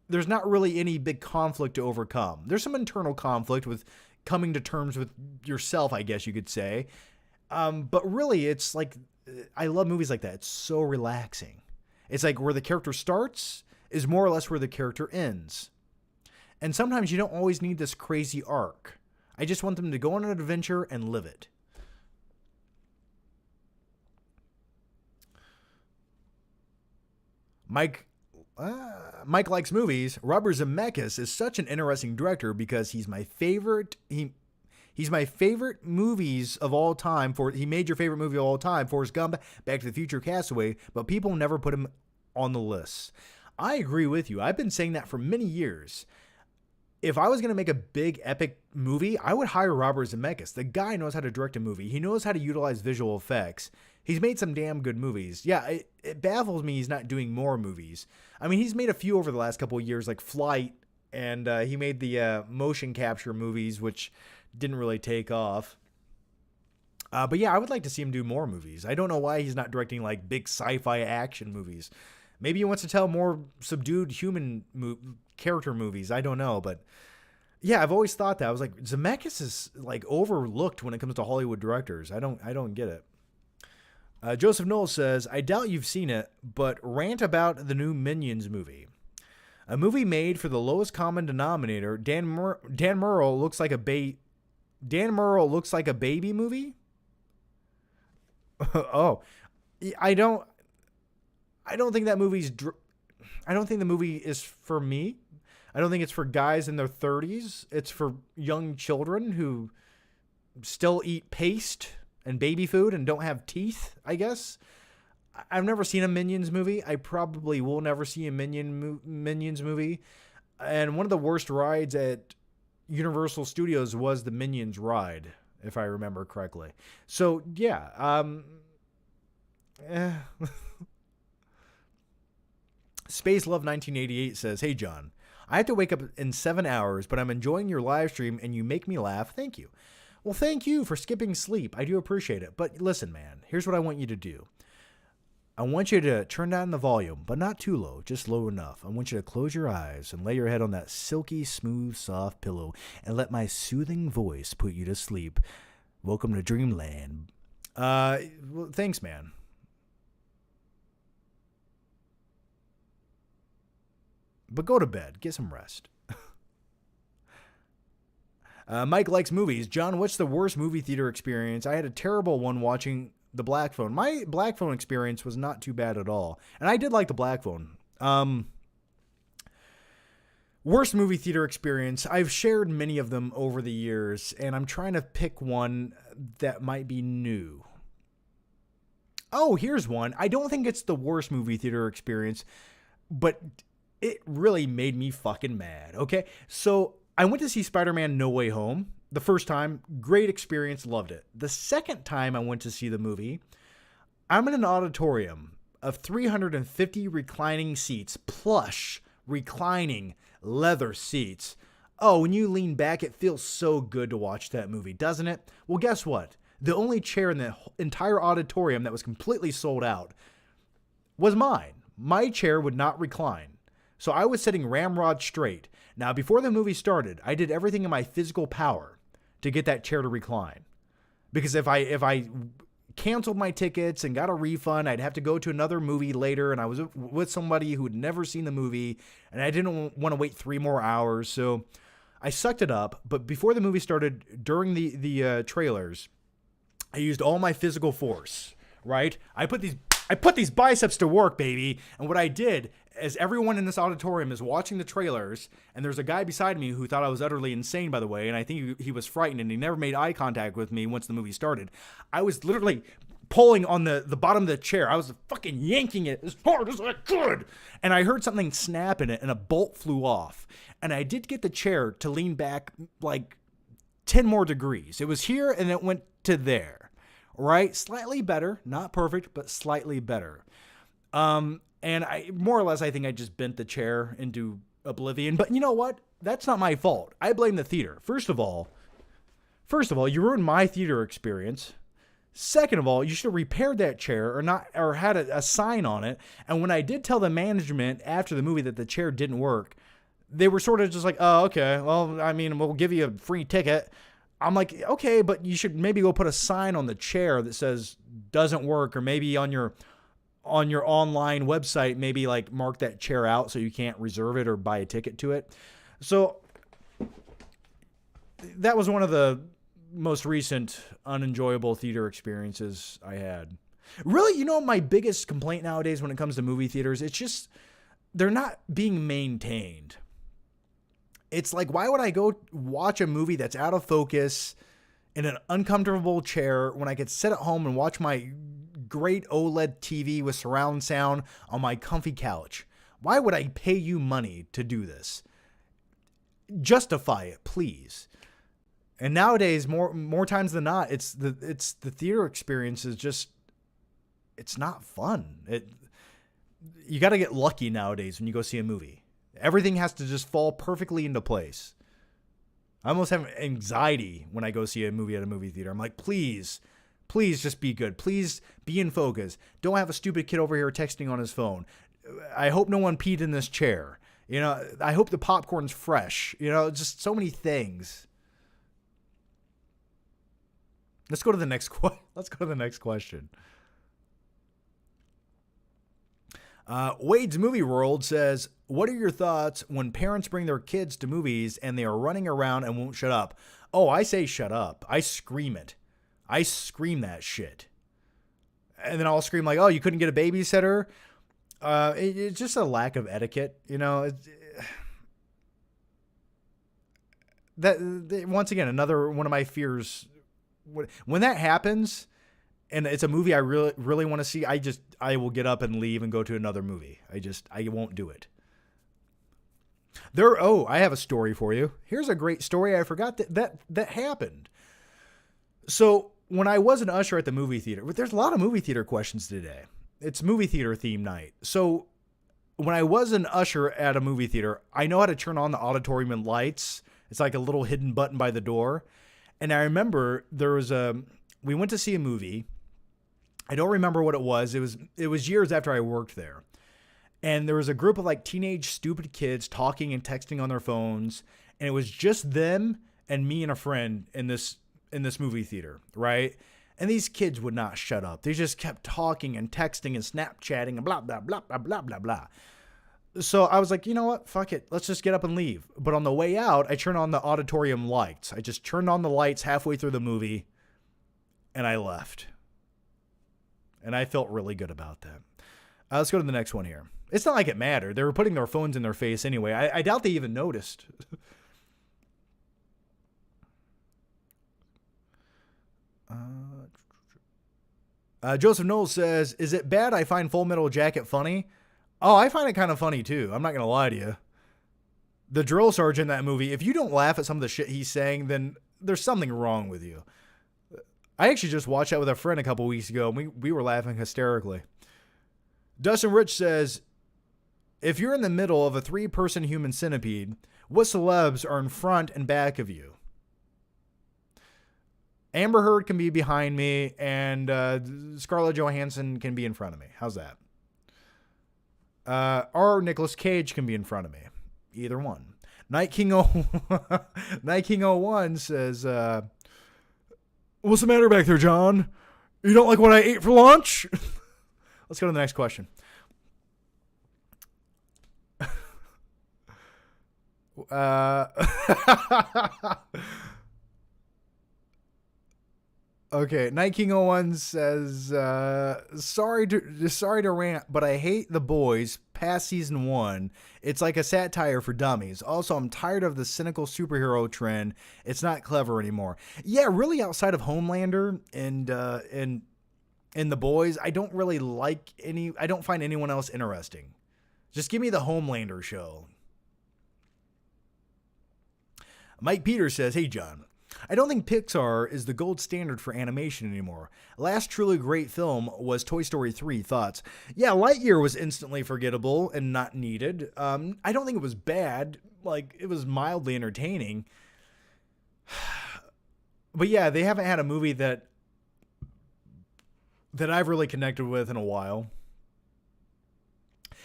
there's not really any big conflict to overcome. There's some internal conflict with coming to terms with yourself, I guess you could say. But really, it's like, I love movies like that. It's so relaxing. It's like where the character starts is more or less where the character ends. And sometimes you don't always need this crazy arc. I just want them to go on an adventure and live it. Mike likes movies. Robert Zemeckis is such an interesting director because he's my favorite. He's my favorite movies of all time. He made your favorite movie of all time, Forrest Gump, Back to the Future, Castaway, but people never put him on the list. I agree with you. I've been saying that for many years. If I was going to make a big epic movie, I would hire Robert Zemeckis. The guy knows how to direct a movie. He knows how to utilize visual effects. He's made some damn good movies. Yeah, it baffles me he's not doing more movies. I mean, he's made a few over the last couple of years, like Flight, and he made the motion capture movies, which didn't really take off. But yeah, I would like to see him do more movies. I don't know why he's not directing like big sci-fi action movies. Maybe he wants to tell more subdued human character movies. I don't know, but yeah, I've always thought that. I was like, Zemeckis is like overlooked when it comes to Hollywood directors. I don't get it. Joseph Knowles says, I doubt you've seen it, but rant about the new Minions movie. A movie made for the lowest common denominator. Dan Murrell looks like a baby movie. Oh, I don't think that movie's. I don't think the movie is for me. I don't think it's for guys in their 30s. It's for young children who still eat paste and baby food and don't have teeth, I guess. I've never seen a Minions movie. I probably will never see a Minions movie. And one of the worst rides at Universal Studios was the Minions ride, if I remember correctly. So, yeah. Space Love 1988 says, hey, John, I have to wake up in 7 hours, but I'm enjoying your live stream and you make me laugh. Thank you. Well, thank you for skipping sleep. I do appreciate it. But listen, man, here's what I want you to do. I want you to turn down the volume, but not too low, just low enough. I want you to close your eyes and lay your head on that silky, smooth, soft pillow and let my soothing voice put you to sleep. Welcome to Dreamland. Well, thanks, man. But go to bed. Get some rest. Mike likes movies. John, what's the worst movie theater experience? I had a terrible one watching The Black Phone. My Black Phone experience was not too bad at all. And I did like The Black Phone. Worst movie theater experience. I've shared many of them over the years, and I'm trying to pick one that might be new. Oh, here's one. I don't think it's the worst movie theater experience, but it really made me fucking mad. Okay, so I went to see Spider-Man No Way Home. The first time, great experience, loved it. The second time I went to see the movie, I'm in an auditorium of 350 reclining seats, plush, reclining, leather seats. Oh, when you lean back, it feels so good to watch that movie, doesn't it? Well, guess what? The only chair in the entire auditorium that was completely sold out was mine. My chair would not recline. So I was sitting ramrod straight. Now, before the movie started, I did everything in my physical power to get that chair to recline. Because if I canceled my tickets and got a refund, I'd have to go to another movie later, and I was with somebody who had never seen the movie, and I didn't want to wait 3 more hours. So I sucked it up. But before the movie started, during the trailers, I used all my physical force, right? I put these biceps to work, baby. And what I did, as everyone in this auditorium is watching the trailers, and there's a guy beside me who thought I was utterly insane, by the way, and I think he was frightened, and he never made eye contact with me once the movie started. I was literally pulling on the bottom of the chair. I was fucking yanking it as hard as I could. And I heard something snap in it, and a bolt flew off. And I did get the chair to lean back like 10 more degrees. It was here, and it went to there. Right? Slightly better. Not perfect, but slightly better. And I more or less, I think I just bent the chair into oblivion. But you know what? That's not my fault. I blame the theater. First of all, you ruined my theater experience. Second of all, you should have repaired that chair or had a sign on it. And when I did tell the management after the movie that the chair didn't work, they were sort of just like, oh, okay, well, I mean, we'll give you a free ticket. I'm like, okay, but you should maybe go put a sign on the chair that says doesn't work, or maybe on your online website, maybe like mark that chair out so you can't reserve it or buy a ticket to it. So that was one of the most recent unenjoyable theater experiences I had. Really, my biggest complaint nowadays when it comes to movie theaters, it's just they're not being maintained. It's like, why would I go watch a movie that's out of focus in an uncomfortable chair when I could sit at home and watch my great OLED TV with surround sound on my comfy couch? Why would I pay you money to do this? Justify it, please. And nowadays, more times than not, it's the theater experience is just, it's not fun. You got to get lucky nowadays when you go see a movie. Everything has to just fall perfectly into place. I almost have anxiety when I go see a movie at a movie theater. I'm like, please just be good. Please be in focus. Don't have a stupid kid over here texting on his phone. I hope no one peed in this chair. I hope the popcorn's fresh. Just so many things. Let's go to the next question. Wade's Movie World says, what are your thoughts when parents bring their kids to movies and they are running around and won't shut up? Oh, I say shut up. I scream it. I scream that shit. And then I'll scream like, oh, you couldn't get a babysitter? It's just a lack of etiquette. Once again, another one of my fears. When that happens, and it's a movie I really, really want to see, I will get up and leave and go to another movie. I won't do it. I have a story for you. Here's a great story. I forgot that happened. So when I was an usher at the movie theater, there's a lot of movie theater questions today. It's movie theater theme night. So when I was an usher at a movie theater, I know how to turn on the auditorium and lights. It's like a little hidden button by the door. And I remember we went to see a movie. I don't remember what it was. It was years after I worked there. And there was a group of like teenage stupid kids talking and texting on their phones. And it was just them and me and a friend in this movie theater, right? And these kids would not shut up. They just kept talking and texting and Snapchatting and blah, blah, blah, blah, blah, blah, blah. So I was like, you know what? Fuck it. Let's just get up and leave. But on the way out, I turned on the auditorium lights. I just turned on the lights halfway through the movie and I left. And I felt really good about that. Let's go to the next one here. It's not like it mattered. They were putting their phones in their face anyway. I doubt they even noticed. Joseph Knowles says, is it bad I find Full Metal Jacket funny? Oh, I find it kind of funny too. I'm not going to lie to you. The drill sergeant in that movie, if you don't laugh at some of the shit he's saying, then there's something wrong with you. I actually just watched that with a friend a couple weeks ago, and we were laughing hysterically. Dustin Rich says, if you're in the middle of a 3-person human centipede, what celebs are in front and back of you? Amber Heard can be behind me, and Scarlett Johansson can be in front of me. How's that? Or Nicolas Cage can be in front of me. Either one. Night King 01 says, what's the matter back there, John? You don't like what I ate for lunch? Let's go to the next question. Okay, Night King 01 says, sorry to rant, but I hate The Boys past season 1. It's like a satire for dummies. Also, I'm tired of the cynical superhero trend. It's not clever anymore. Yeah, really, outside of Homelander and The Boys, I don't really I don't find anyone else interesting. Just give me the Homelander show. Mike Peters says, hey, John. I don't think Pixar is the gold standard for animation anymore. Last truly great film was Toy Story 3. Thoughts? Yeah, Lightyear was instantly forgettable and not needed. I don't think it was bad. Like, it was mildly entertaining. But yeah, they haven't had a movie that I've really connected with in a while.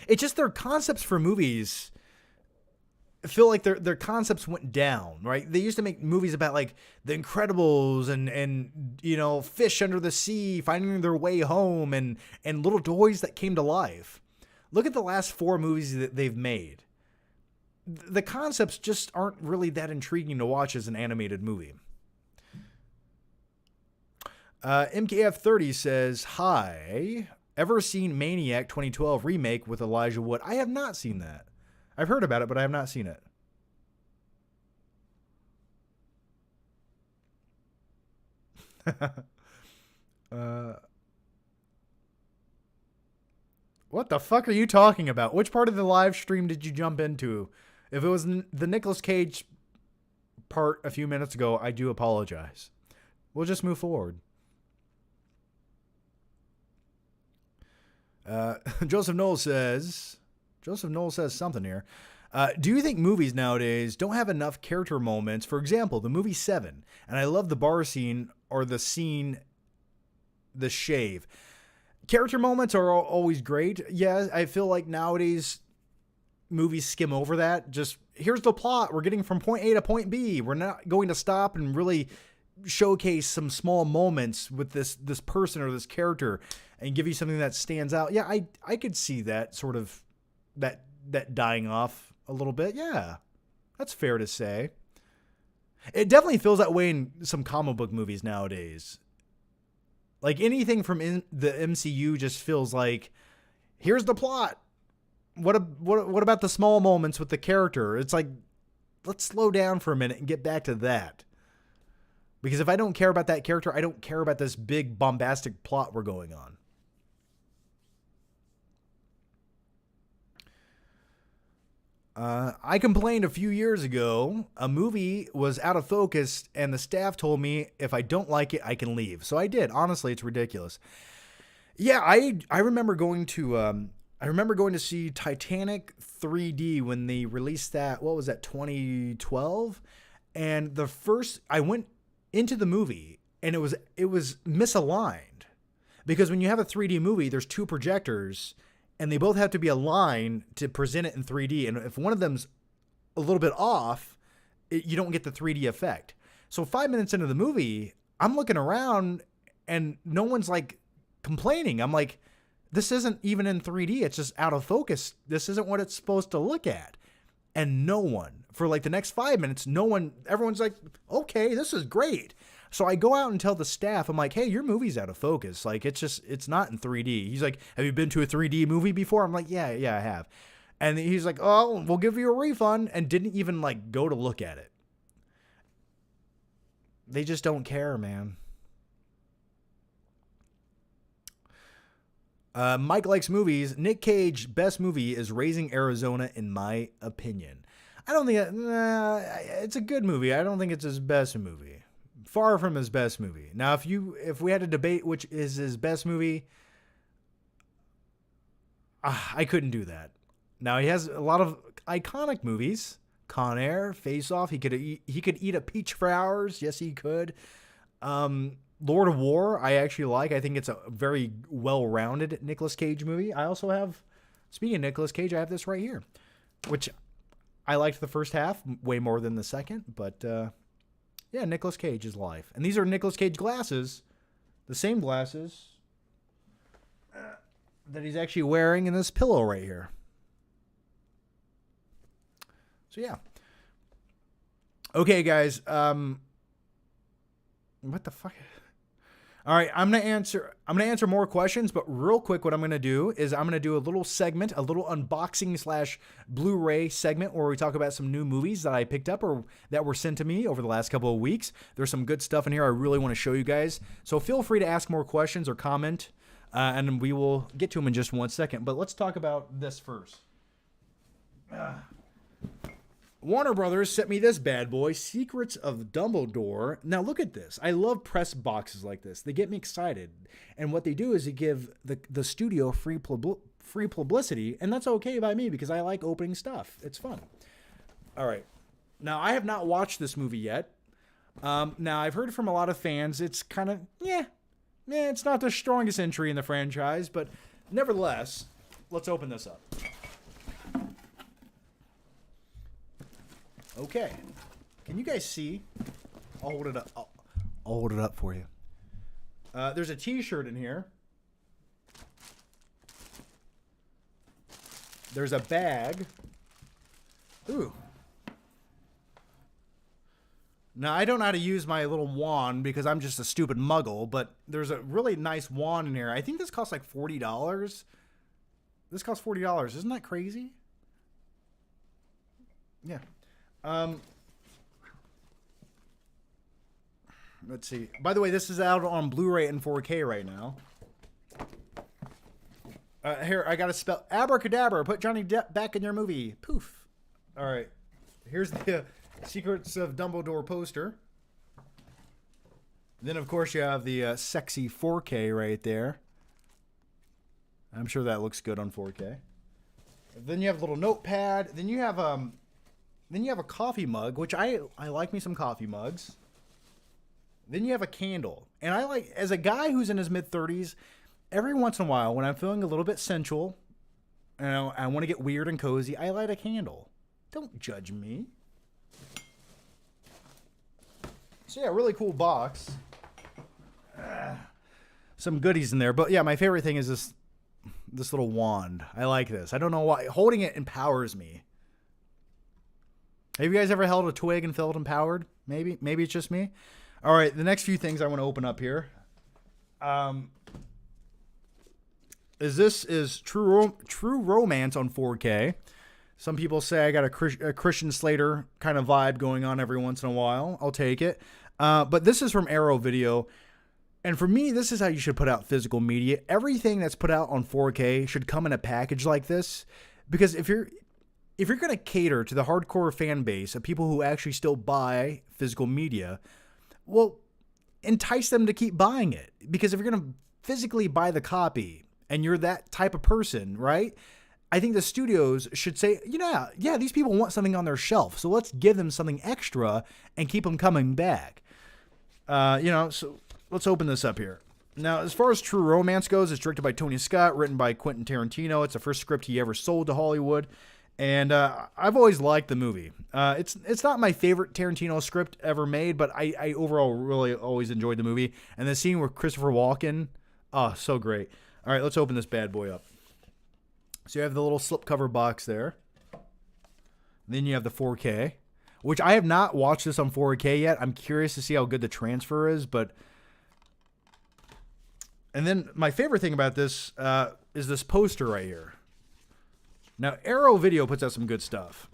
It's just their concepts for movies feel like their concepts went down, right? They used to make movies about like the Incredibles and you know, fish under the sea finding their way home and little toys that came to life. Look at the last 4 movies that they've made. The concepts just aren't really that intriguing to watch as an animated movie. MKF30 says, hi, ever seen Maniac 2012 remake with Elijah Wood? I have not seen that. I've heard about it, but I have not seen it. What the fuck are you talking about? Which part of the live stream did you jump into? If it was the Nicolas Cage part a few minutes ago, I do apologize. We'll just move forward. Joseph Knoll says something here. Do you think movies nowadays don't have enough character moments? For example, the movie Seven, and I love the bar scene or the scene, the shave. Character moments are always great. Yeah, I feel like nowadays movies skim over that. Just here's the plot. We're getting from point A to point B. We're not going to stop and really showcase some small moments with this person or this character and give you something that stands out. Yeah, I could see that sort of that dying off a little bit. Yeah, that's fair to say. It definitely feels that way in some comic book movies nowadays. Like anything from the MCU just feels like, here's the plot. What about the small moments with the character? It's like, let's slow down for a minute and get back to that. Because if I don't care about that character, I don't care about this big bombastic plot we're going on. I complained a few years ago. A movie was out of focus, and the staff told me if I don't like it, I can leave. So I did. Honestly, it's ridiculous. Yeah, I remember going to see Titanic 3D when they released that. What was that? 2012. And I went into the movie, and it was misaligned, because when you have a 3D movie, there's 2 projectors. And they both have to be aligned to present it in 3D. And if one of them's a little bit off, you don't get the 3D effect. So 5 minutes into the movie, I'm looking around and no one's like complaining. I'm like, this isn't even in 3D. It's just out of focus. This isn't what it's supposed to look at. And no one, for like the next 5 minutes, everyone's like, okay, this is great. So I go out and tell the staff, I'm like, hey, your movie's out of focus. Like, it's not in 3D. He's like, have you been to a 3D movie before? I'm like, yeah, I have. And he's like, oh, we'll give you a refund, and didn't even like go to look at it. They just don't care, man. Mike likes movies. Nick Cage, best movie is Raising Arizona, in my opinion. I don't think it's a good movie. I don't think it's his best movie. Far from his best movie. Now, if we had to debate which is his best movie, I couldn't do that. Now, he has a lot of iconic movies. Con Air, Face Off. He could eat a peach for hours. Yes, he could. Lord of War, I actually like. I think it's a very well-rounded Nicolas Cage movie. I also have, speaking of Nicolas Cage, I have this right here, which I liked the first half way more than the second, but yeah, Nicolas Cage's life. And these are Nicolas Cage glasses, the same glasses that he's actually wearing in this pillow right here. So yeah. Okay, guys. What the fuck? All right, I'm gonna answer more questions, but real quick, what I'm gonna do is I'm gonna do a little segment, a little unboxing / Blu-ray segment where we talk about some new movies that I picked up or that were sent to me over the last couple of weeks. There's some good stuff in here I really want to show you guys. So feel free to ask more questions or comment, and we will get to them in just one second. But let's talk about this first. Warner Brothers sent me this bad boy, Secrets of Dumbledore. Now look at this. I love press boxes like this. They get me excited. And what they do is they give the studio free publicity, and that's okay by me because I like opening stuff. It's fun. All right. Now, I have not watched this movie yet. Now, I've heard from a lot of fans it's kind of, it's not the strongest entry in the franchise, but nevertheless, let's open this up. Okay. Can you guys see? I'll hold it up. I'll hold it up for you. There's a t-shirt in here. There's a bag. Ooh. Now, I don't know how to use my little wand because I'm just a stupid muggle, but there's a really nice wand in here. I think this costs like $40. This costs $40. Isn't that crazy? Yeah. Let's see. By the way, this is out on Blu-ray and 4K right now. Here, I got to spell abracadabra. Put Johnny Depp back in your movie. Poof. All right. Here's the Secrets of Dumbledore poster. Then, of course, you have the sexy 4K right there. I'm sure that looks good on 4K. Then you have a little notepad. Then you have a coffee mug, which I like me some coffee mugs. Then you have a candle. And I like, as a guy who's in his mid-30s, every once in a while, when I'm feeling a little bit sensual, I want to get weird and cozy, I light a candle. Don't judge me. So yeah, really cool box. Some goodies in there. But yeah, my favorite thing is this little wand. I like this. I don't know why. Holding it empowers me. Have you guys ever held a twig and felt empowered? Maybe it's just me. All right, the next few things I want to open up here. Is True Romance on 4K. Some people say I got a Christian Slater kind of vibe going on every once in a while. I'll take it. But this is from Arrow Video. And for me, this is how you should put out physical media. Everything that's put out on 4K should come in a package like this. Because if you're going to cater to the hardcore fan base of people who actually still buy physical media, well, entice them to keep buying it. Because if you're going to physically buy the copy and you're that type of person, right? I think the studios should say, yeah, these people want something on their shelf, so let's give them something extra and keep them coming back. So let's open this up here. Now, as far as True Romance goes, it's directed by Tony Scott, written by Quentin Tarantino. It's the first script he ever sold to Hollywood. And I've always liked the movie. It's not my favorite Tarantino script ever made, but I overall really always enjoyed the movie. And the scene with Christopher Walken, so great. All right, let's open this bad boy up. So you have the little slipcover box there. Then you have the 4K, which I have not watched this on 4K yet. I'm curious to see how good the transfer is, and then my favorite thing about this is this poster right here. Now, Arrow Video puts out some good stuff.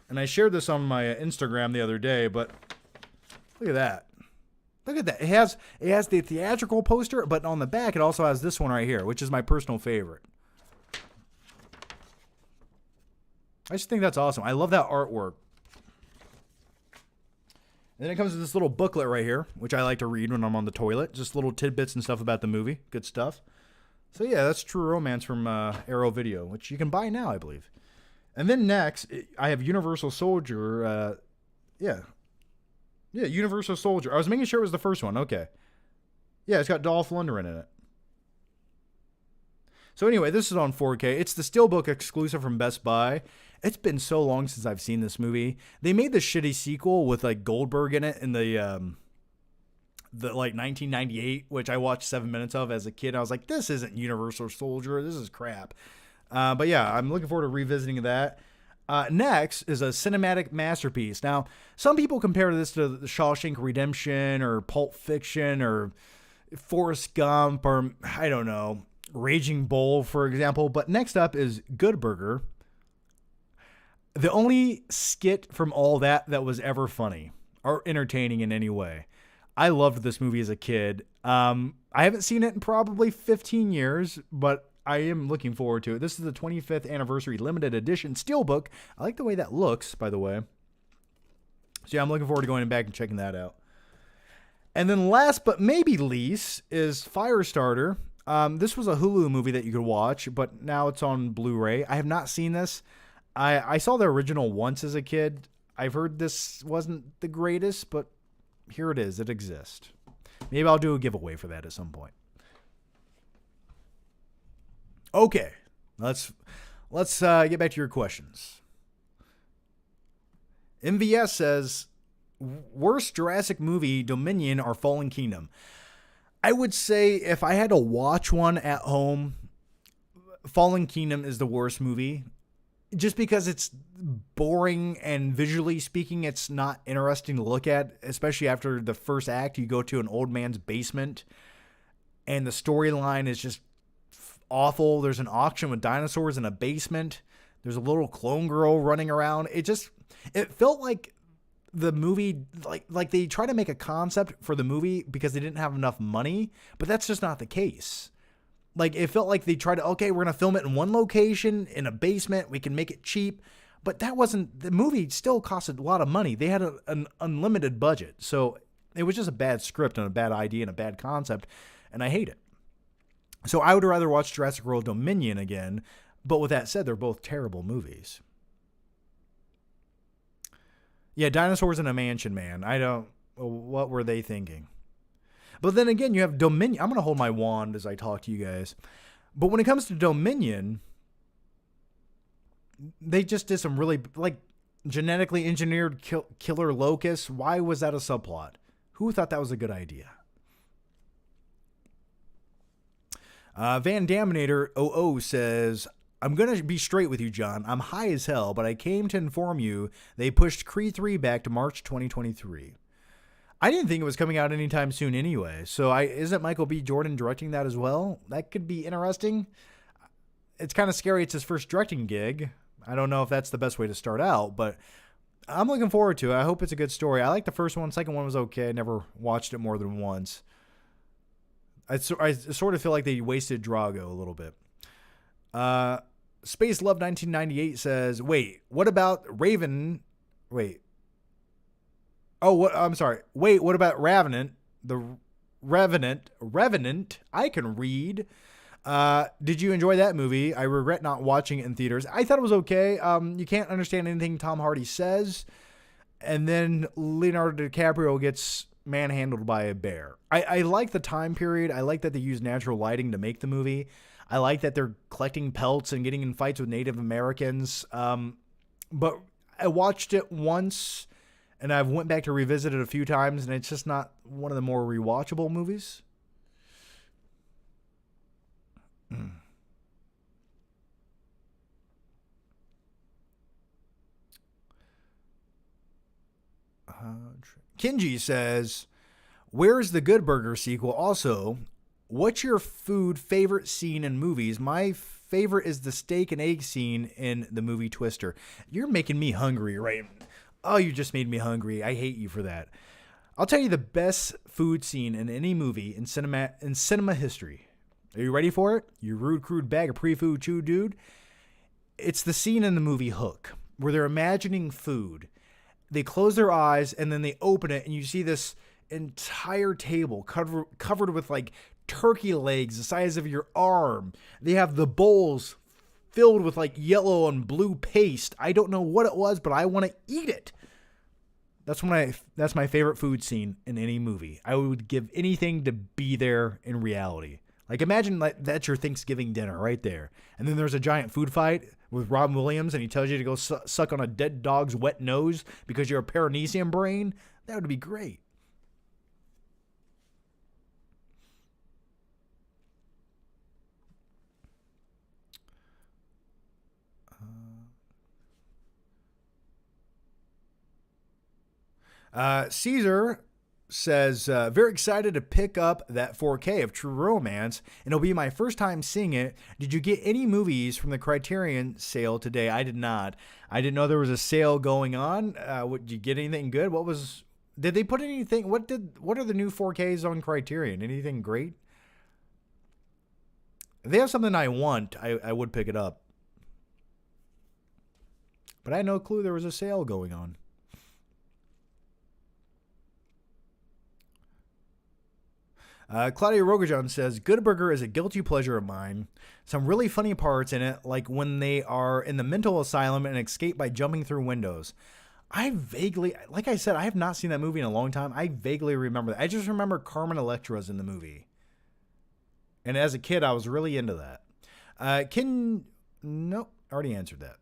And I shared this on my Instagram the other day, but look at that. Look at that. It has the theatrical poster, but on the back it also has this one right here, which is my personal favorite. I just think that's awesome. I love that artwork. And then it comes with this little booklet right here, which I like to read when I'm on the toilet. Just little tidbits and stuff about the movie. Good stuff. So yeah, that's True Romance from Arrow Video, which you can buy now, I believe. And then next, I have Universal Soldier. Universal Soldier. I was making sure it was the first one. Okay. Yeah, it's got Dolph Lundgren in it. So anyway, this is on 4K. It's the Steelbook exclusive from Best Buy. It's been so long since I've seen this movie. They made the shitty sequel with like Goldberg in it in the 1998, which I watched 7 minutes of as a kid. I was like, this isn't Universal Soldier. This is crap. But yeah, I'm looking forward to revisiting that. Next is a cinematic masterpiece. Now, some people compare this to the Shawshank Redemption or Pulp Fiction or Forrest Gump or, I don't know, Raging Bull, for example. But next up is Good Burger. The only skit from all that was ever funny or entertaining in any way. I loved this movie as a kid. I haven't seen it in probably 15 years, but I am looking forward to it. This is the 25th anniversary limited edition steelbook. I like the way that looks, by the way. So yeah, I'm looking forward to going back and checking that out. And then last but maybe least is Firestarter. This was a Hulu movie that you could watch, but now it's on Blu-ray. I have not seen this. I saw the original once as a kid. I've heard this wasn't the greatest, but here it is. It exists. Maybe I'll do a giveaway for that at some point. Okay, let's get back to your questions. MVS says, worst Jurassic movie, Dominion or Fallen Kingdom? I would say if I had to watch one at home, Fallen Kingdom is the worst movie. Just because it's boring and visually speaking, it's not interesting to look at, especially after the first act. You go to an old man's basement and the storyline is just awful. There's an auction with dinosaurs in a basement. There's a little clone girl running around. It felt like the movie, like they try to make a concept for the movie because they didn't have enough money, but that's just not the case. Like, it felt like they tried to, okay, we're going to film it in one location, in a basement. We can make it cheap. But that wasn't, the movie still costed a lot of money. They had an unlimited budget. So it was just a bad script and a bad idea and a bad concept. And I hate it. So I would rather watch Jurassic World Dominion again. But with that said, they're both terrible movies. Yeah, Dinosaurs in a Mansion, man. What were they thinking? But then again, you have Dominion. I'm going to hold my wand as I talk to you guys. But when it comes to Dominion, they just did some really, genetically engineered killer locusts. Why was that a subplot? Who thought that was a good idea? Van Daminator 00 says, I'm going to be straight with you, John. I'm high as hell, but I came to inform you they pushed Creed 3 back to March 2023. I didn't think it was coming out anytime soon anyway. So isn't Michael B. Jordan directing that as well? That could be interesting. It's kind of scary. It's his first directing gig. I don't know if that's the best way to start out, but I'm looking forward to it. I hope it's a good story. I like the first one. Second one was okay. I never watched it more than once. I sort of feel like they wasted Drago a little bit. Space Love 1998 says, wait, what about Raven? Wait. Oh, what? I'm sorry. Wait, what about Revenant? The Revenant. I can read. Did you enjoy that movie? I regret not watching it in theaters. I thought it was okay. You can't understand anything Tom Hardy says. And then Leonardo DiCaprio gets manhandled by a bear. I like the time period. I like that they use natural lighting to make the movie. I like that they're collecting pelts and getting in fights with Native Americans. But I watched it once, and I've went back to revisit it a few times, and it's just not one of the more rewatchable movies. Kinji says, where's the Good Burger sequel? Also, what's your food favorite scene in movies? My favorite is the steak and egg scene in the movie Twister. You're making me hungry, right? Oh, you just made me hungry. I hate you for that. I'll tell you the best food scene in any movie in cinema history. Are you ready for it? You rude, crude bag of pre-food chew, dude. It's the scene in the movie Hook where they're imagining food. They close their eyes and then they open it and you see this entire table covered with like turkey legs the size of your arm. They have the bowls filled with like yellow and blue paste. I don't know what it was, but I want to eat it. That's my favorite food scene in any movie. I would give anything to be there in reality. Like, imagine that's your Thanksgiving dinner right there. And then there's a giant food fight with Robin Williams and he tells you to go suck on a dead dog's wet nose because you're a paranesium brain. That would be great. Caesar says, very excited to pick up that 4K of True Romance, and it'll be my first time seeing it. Did you get any movies from the Criterion sale today? I did not. I didn't know there was a sale going on. Did you get anything good? Did they put anything? What are the new 4Ks on Criterion? Anything great? If they have something I want, I would pick it up. But I had no clue there was a sale going on. Claudia Rogajan says, Good Burger is a guilty pleasure of mine. Some really funny parts in it, like when they are in the mental asylum and escape by jumping through windows. I vaguely, like I said, I have not seen that movie in a long time. I vaguely remember that. I just remember Carmen Electra's in the movie. And as a kid, I was really into that. Nope, already answered that.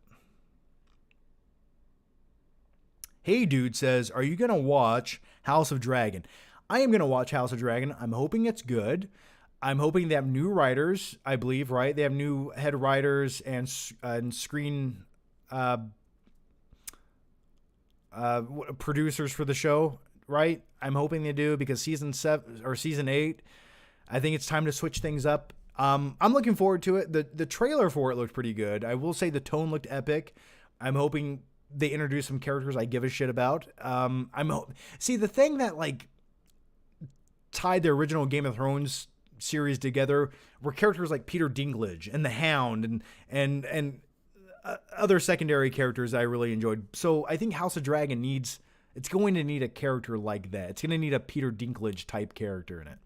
Hey Dude says, are you going to watch House of Dragon? I am going to watch House of Dragon. I'm hoping it's good. I'm hoping they have new writers, I believe, right? They have new head writers and screen producers for the show, right? I'm hoping they do because season 8, I think it's time to switch things up. I'm looking forward to it. The trailer for it looked pretty good. I will say the tone looked epic. I'm hoping they introduce some characters I give a shit about. See, the thing that like tied the original Game of Thrones series together were characters like Peter Dinklage and the Hound and other secondary characters I really enjoyed. So I think House of Dragon it's going to need a character like that. It's going to need a Peter Dinklage type character in it.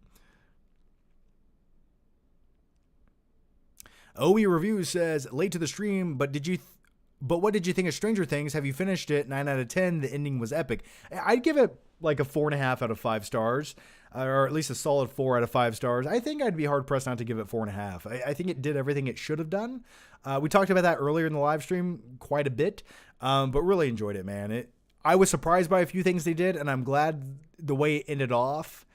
OE Review says, late to the stream, but what did you think of Stranger Things? Have you finished it? 9 out of 10. The ending was epic. I'd give it like a 4.5 out of 5 stars, or at least a solid 4 out of 5 stars. I think I'd be hard pressed not to give it 4.5. I think it did everything it should have done. We talked about that earlier in the live stream quite a bit, but really enjoyed it, man. I was surprised by a few things they did, and I'm glad the way it ended off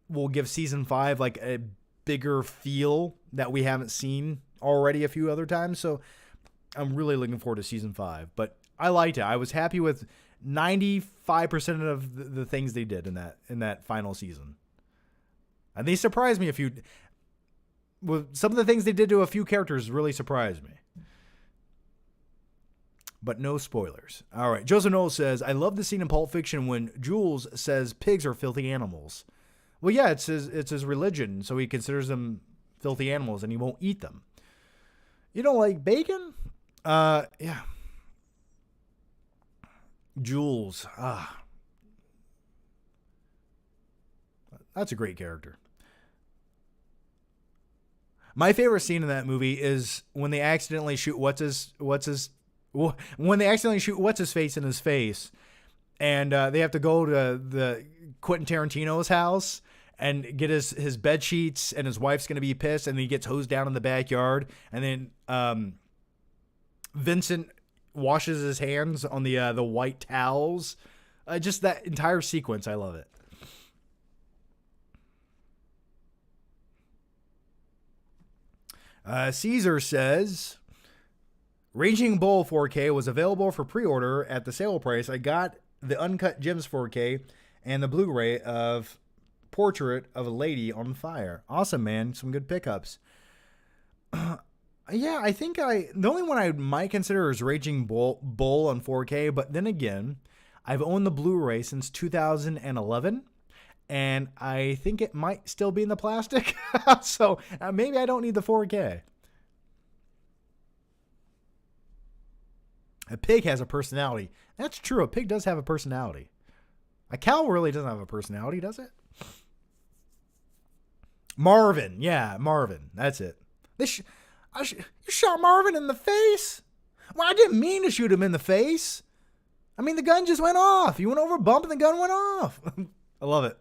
will give season 5 like a bigger feel that we haven't seen already a few other times. So I'm really looking forward to season 5, but I liked it. I was happy with 95% of the things they did in that final season. And they surprised me some of the things they did to a few characters really surprised me. But no spoilers. All right. Joseph Noel says, I love the scene in Pulp Fiction when Jules says pigs are filthy animals. Well, yeah, it's his religion, so he considers them filthy animals and he won't eat them. You don't like bacon? Yeah. Jules. That's a great character. My favorite scene in that movie is when they accidentally shoot what's his face in his face, and they have to go to the Quentin Tarantino's house and get his bed sheets, and his wife's going to be pissed, and he gets hosed down in the backyard, and then Vincent washes his hands on the white towels. Just that entire sequence, I love it. Caesar says, Raging Bull 4K was available for pre-order at the sale price. I got the Uncut Gems 4K and the Blu-ray of Portrait of a Lady on Fire. Awesome, man. Some good pickups. Yeah, I think the only one I might consider is Raging Bull on 4K, but then again, I've owned the Blu-ray since 2011, and I think it might still be in the plastic, so maybe I don't need the 4K. A pig has a personality. That's true, a pig does have a personality. A cow really doesn't have a personality, does it? Marvin, yeah, Marvin, that's it. You shot Marvin in the face? Well, I didn't mean to shoot him in the face. I mean, the gun just went off. You went over a bump and the gun went off. I love it.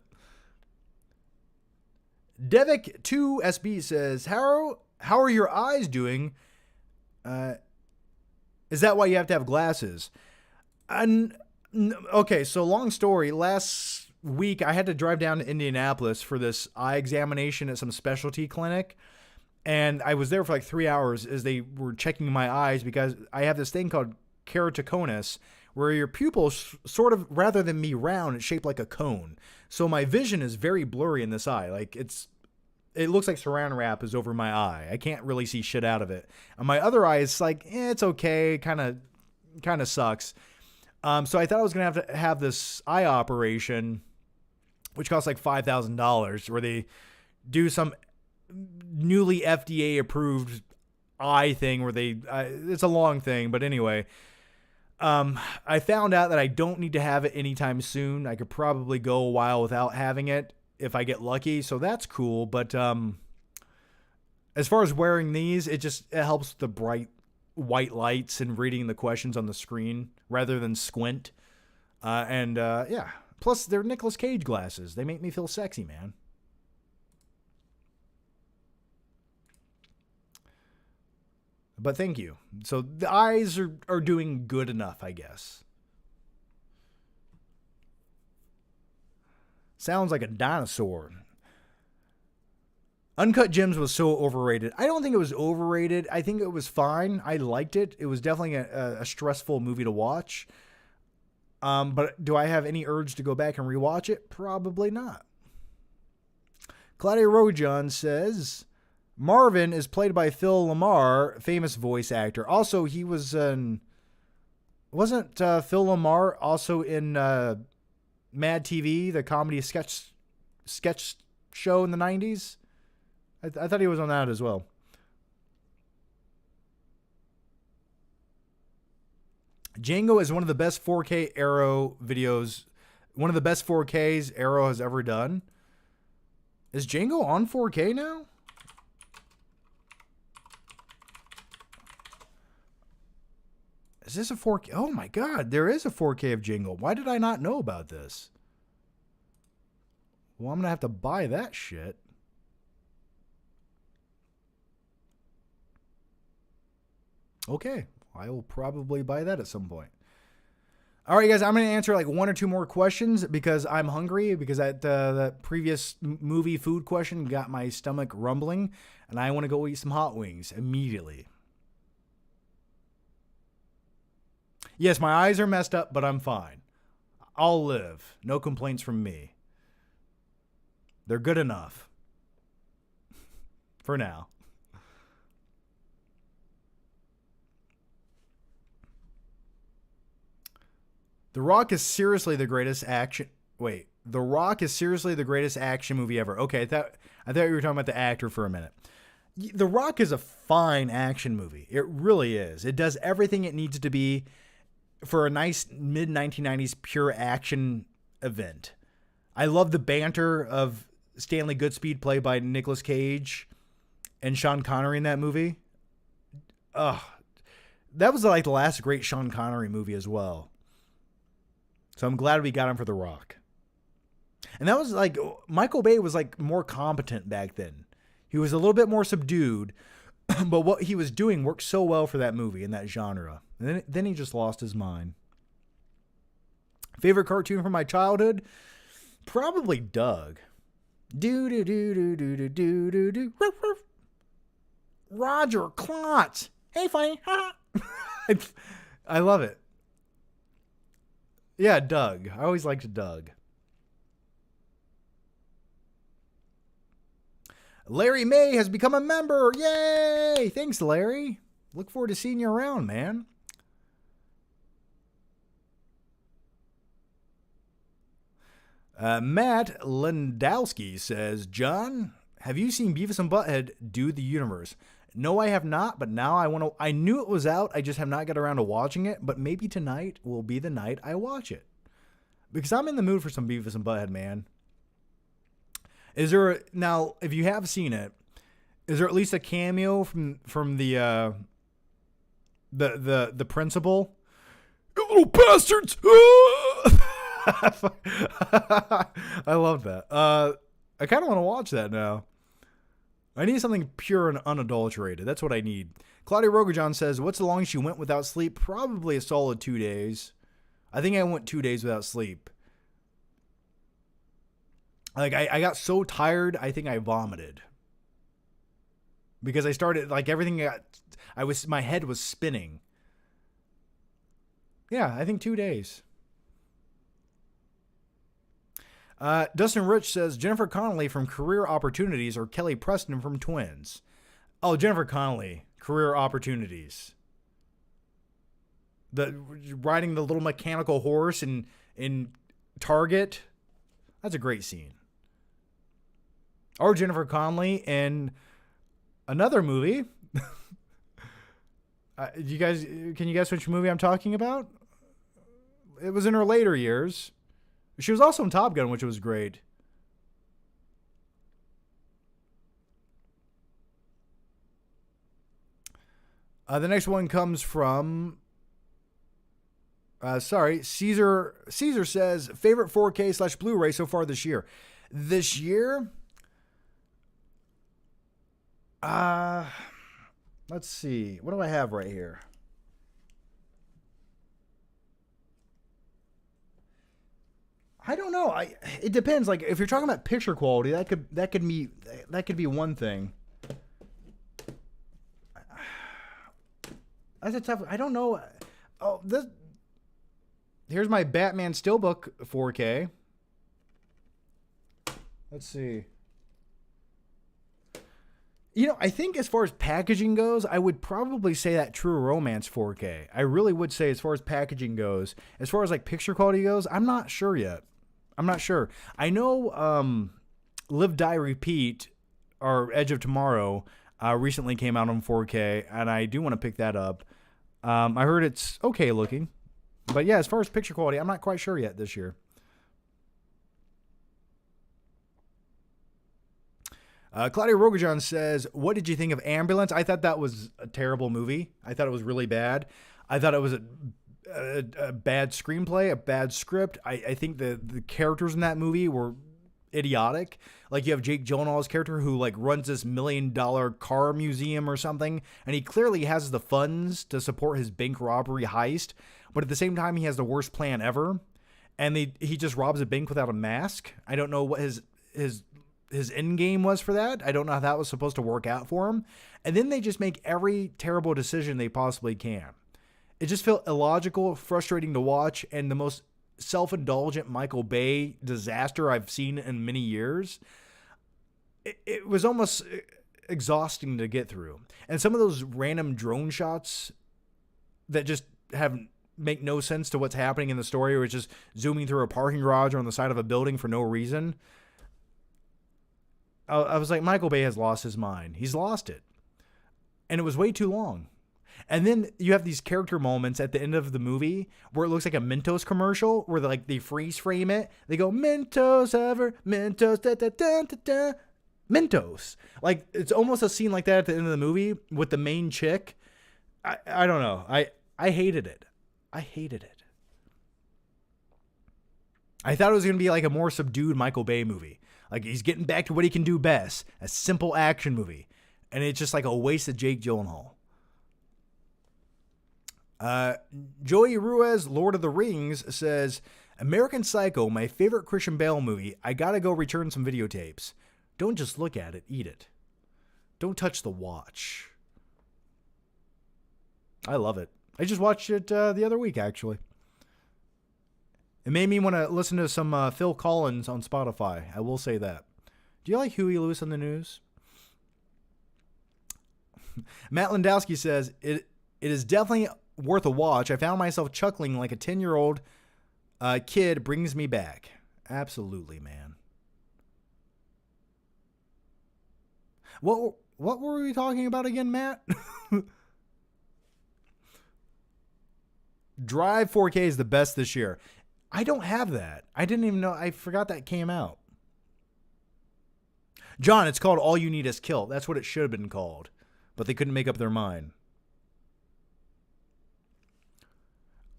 Devik2SB says, How are your eyes doing? Is that why you have to have glasses? Okay, so long story. Last week, I had to drive down to Indianapolis for this eye examination at some specialty clinic. And I was there for like 3 hours as they were checking my eyes because I have this thing called keratoconus where your pupils sort of, rather than be round, it's shaped like a cone. So my vision is very blurry in this eye. Like it looks like saran wrap is over my eye. I can't really see shit out of it. And my other eye is like, it's okay. Kind of sucks. So I thought I was going to have this eye operation, which costs like $5,000, where they do some newly FDA approved eye thing where it's a long thing, but anyway, I found out that I don't need to have it anytime soon. I could probably go a while without having it if I get lucky, so that's cool. But as far as wearing these, it helps the bright white lights and reading the questions on the screen rather than squint. Yeah. Plus, they're Nicolas Cage glasses. They make me feel sexy, man. But thank you. So the eyes are doing good enough, I guess. Sounds like a dinosaur. Uncut Gems was so overrated. I don't think it was overrated. I think it was fine. I liked it. It was definitely a stressful movie to watch. But do I have any urge to go back and rewatch it? Probably not. Claudia Rojan says, Marvin is played by Phil Lamar, famous voice actor. Also, he was wasn't Phil Lamar also in Mad TV, the comedy sketch show in the 90s? I thought he was on that as well. Jingle is one of the best 4K Arrow videos, one of the best 4Ks Arrow has ever done. Is Jingle on 4K now? Is this a 4K? Oh my God, there is a 4K of Jingle. Why did I not know about this? Well, I'm going to have to buy that shit. Okay, I will probably buy that at some point. All right, guys, I'm going to answer like one or two more questions because I'm hungry, because that previous movie food question got my stomach rumbling, and I want to go eat some hot wings immediately. Yes, my eyes are messed up, but I'm fine. I'll live. No complaints from me. They're good enough. For now. The Rock is seriously the greatest action... Wait. The Rock is seriously the greatest action movie ever. Okay, I thought you were talking about the actor for a minute. The Rock is a fine action movie. It really is. It does everything it needs to be for a nice mid-1990s pure action event. I love the banter of Stanley Goodspeed, played by Nicolas Cage, and Sean Connery in that movie. Ugh. That was like the last great Sean Connery movie as well. So I'm glad we got him for The Rock. And that was like, Michael Bay was like more competent back then. He was a little bit more subdued, but what he was doing worked so well for that movie and that genre. And then he just lost his mind. Favorite cartoon from my childhood? Probably Doug. Do. Roger Klotz. Hey, funny. I love it. Yeah, Doug. I always liked Doug. Larry May has become a member. Yay! Thanks, Larry. Look forward to seeing you around, man. Matt Lendowski says, John, have you seen Beavis and Butthead Do the Universe? No, I have not, but now I want to. I knew it was out. I just have not got around to watching it, but maybe tonight will be the night I watch it. Because I'm in the mood for some Beavis and Butthead, man. Now, if you have seen it, is there at least a cameo from the principal? You little bastards! I love that. I kind of want to watch that now. I need something pure and unadulterated. That's what I need. Claudia Rogajon says, what's the longest you went without sleep? Probably a solid 2 days. I think I went 2 days without sleep. Like, I got so tired, I think I vomited. Because I started, like, my head was spinning. Yeah, I think 2 days. Dustin Rich says, Jennifer Connelly from Career Opportunities or Kelly Preston from Twins? Oh, Jennifer Connelly, Career Opportunities. Riding the little mechanical horse in Target. That's a great scene. Or Jennifer Connelly in another movie. Can you guess which movie I'm talking about? It was in her later years. She was also in Top Gun, which was great. The next one comes from Caesar. Caesar says, favorite 4K / Blu-ray so far this year. This year? Let's see. What do I have right here? I don't know. It depends. Like if you're talking about picture quality, that could be one thing. That's a tough. I don't know. Oh, here's my Batman Steelbook 4K. Let's see. You know, I think as far as packaging goes, I would probably say that True Romance 4K. I really would say as far as packaging goes. As far as like picture quality goes, I'm not sure yet. I'm not sure. I know Live, Die, Repeat, or Edge of Tomorrow recently came out on 4K, and I do want to pick that up. I heard it's okay looking. But yeah, as far as picture quality, I'm not quite sure yet this year. Claudia Rogajan says, what did you think of Ambulance? I thought that was a terrible movie. I thought it was really bad. I thought it was a bad screenplay, a bad script. I think the characters in that movie were idiotic. Like you have Jake Gyllenhaal's character who like runs this $1 million car museum or something, and he clearly has the funds to support his bank robbery heist, but at the same time he has the worst plan ever, and he just robs a bank without a mask. I don't know what his end game was for that. I don't know how that was supposed to work out for him. And then they just make every terrible decision they possibly can. It just felt illogical, frustrating to watch, and the most self-indulgent Michael Bay disaster I've seen in many years. It was almost exhausting to get through. And some of those random drone shots that just make no sense to what's happening in the story, or it's just zooming through a parking garage or on the side of a building for no reason. I was like, Michael Bay has lost his mind. He's lost it. And it was way too long. And then you have these character moments at the end of the movie where it looks like a Mentos commercial where they freeze frame it. They go, Mentos ever, Mentos, da, da, da, da, da. Mentos. Like, it's almost a scene like that at the end of the movie with the main chick. I don't know. I hated it. I hated it. I thought it was going to be like a more subdued Michael Bay movie. Like, he's getting back to what he can do best. A simple action movie. And it's just like a waste of Jake Gyllenhaal. Joey Ruiz, Lord of the Rings, says, American Psycho, my favorite Christian Bale movie. I gotta go return some videotapes. Don't just look at it, eat it. Don't touch the watch. I love it. I just watched it the other week, actually. It made me want to listen to some Phil Collins on Spotify. I will say that. Do you like Huey Lewis on the News? Matt Landowski says, it is definitely worth a watch. I found myself chuckling like a 10-year-old kid brings me back. Absolutely, man. What were we talking about again, Matt? Drive 4K is the best this year. I don't have that. I didn't even know. I forgot that came out. John, it's called All You Need Is Kill. That's what it should have been called. But they couldn't make up their mind.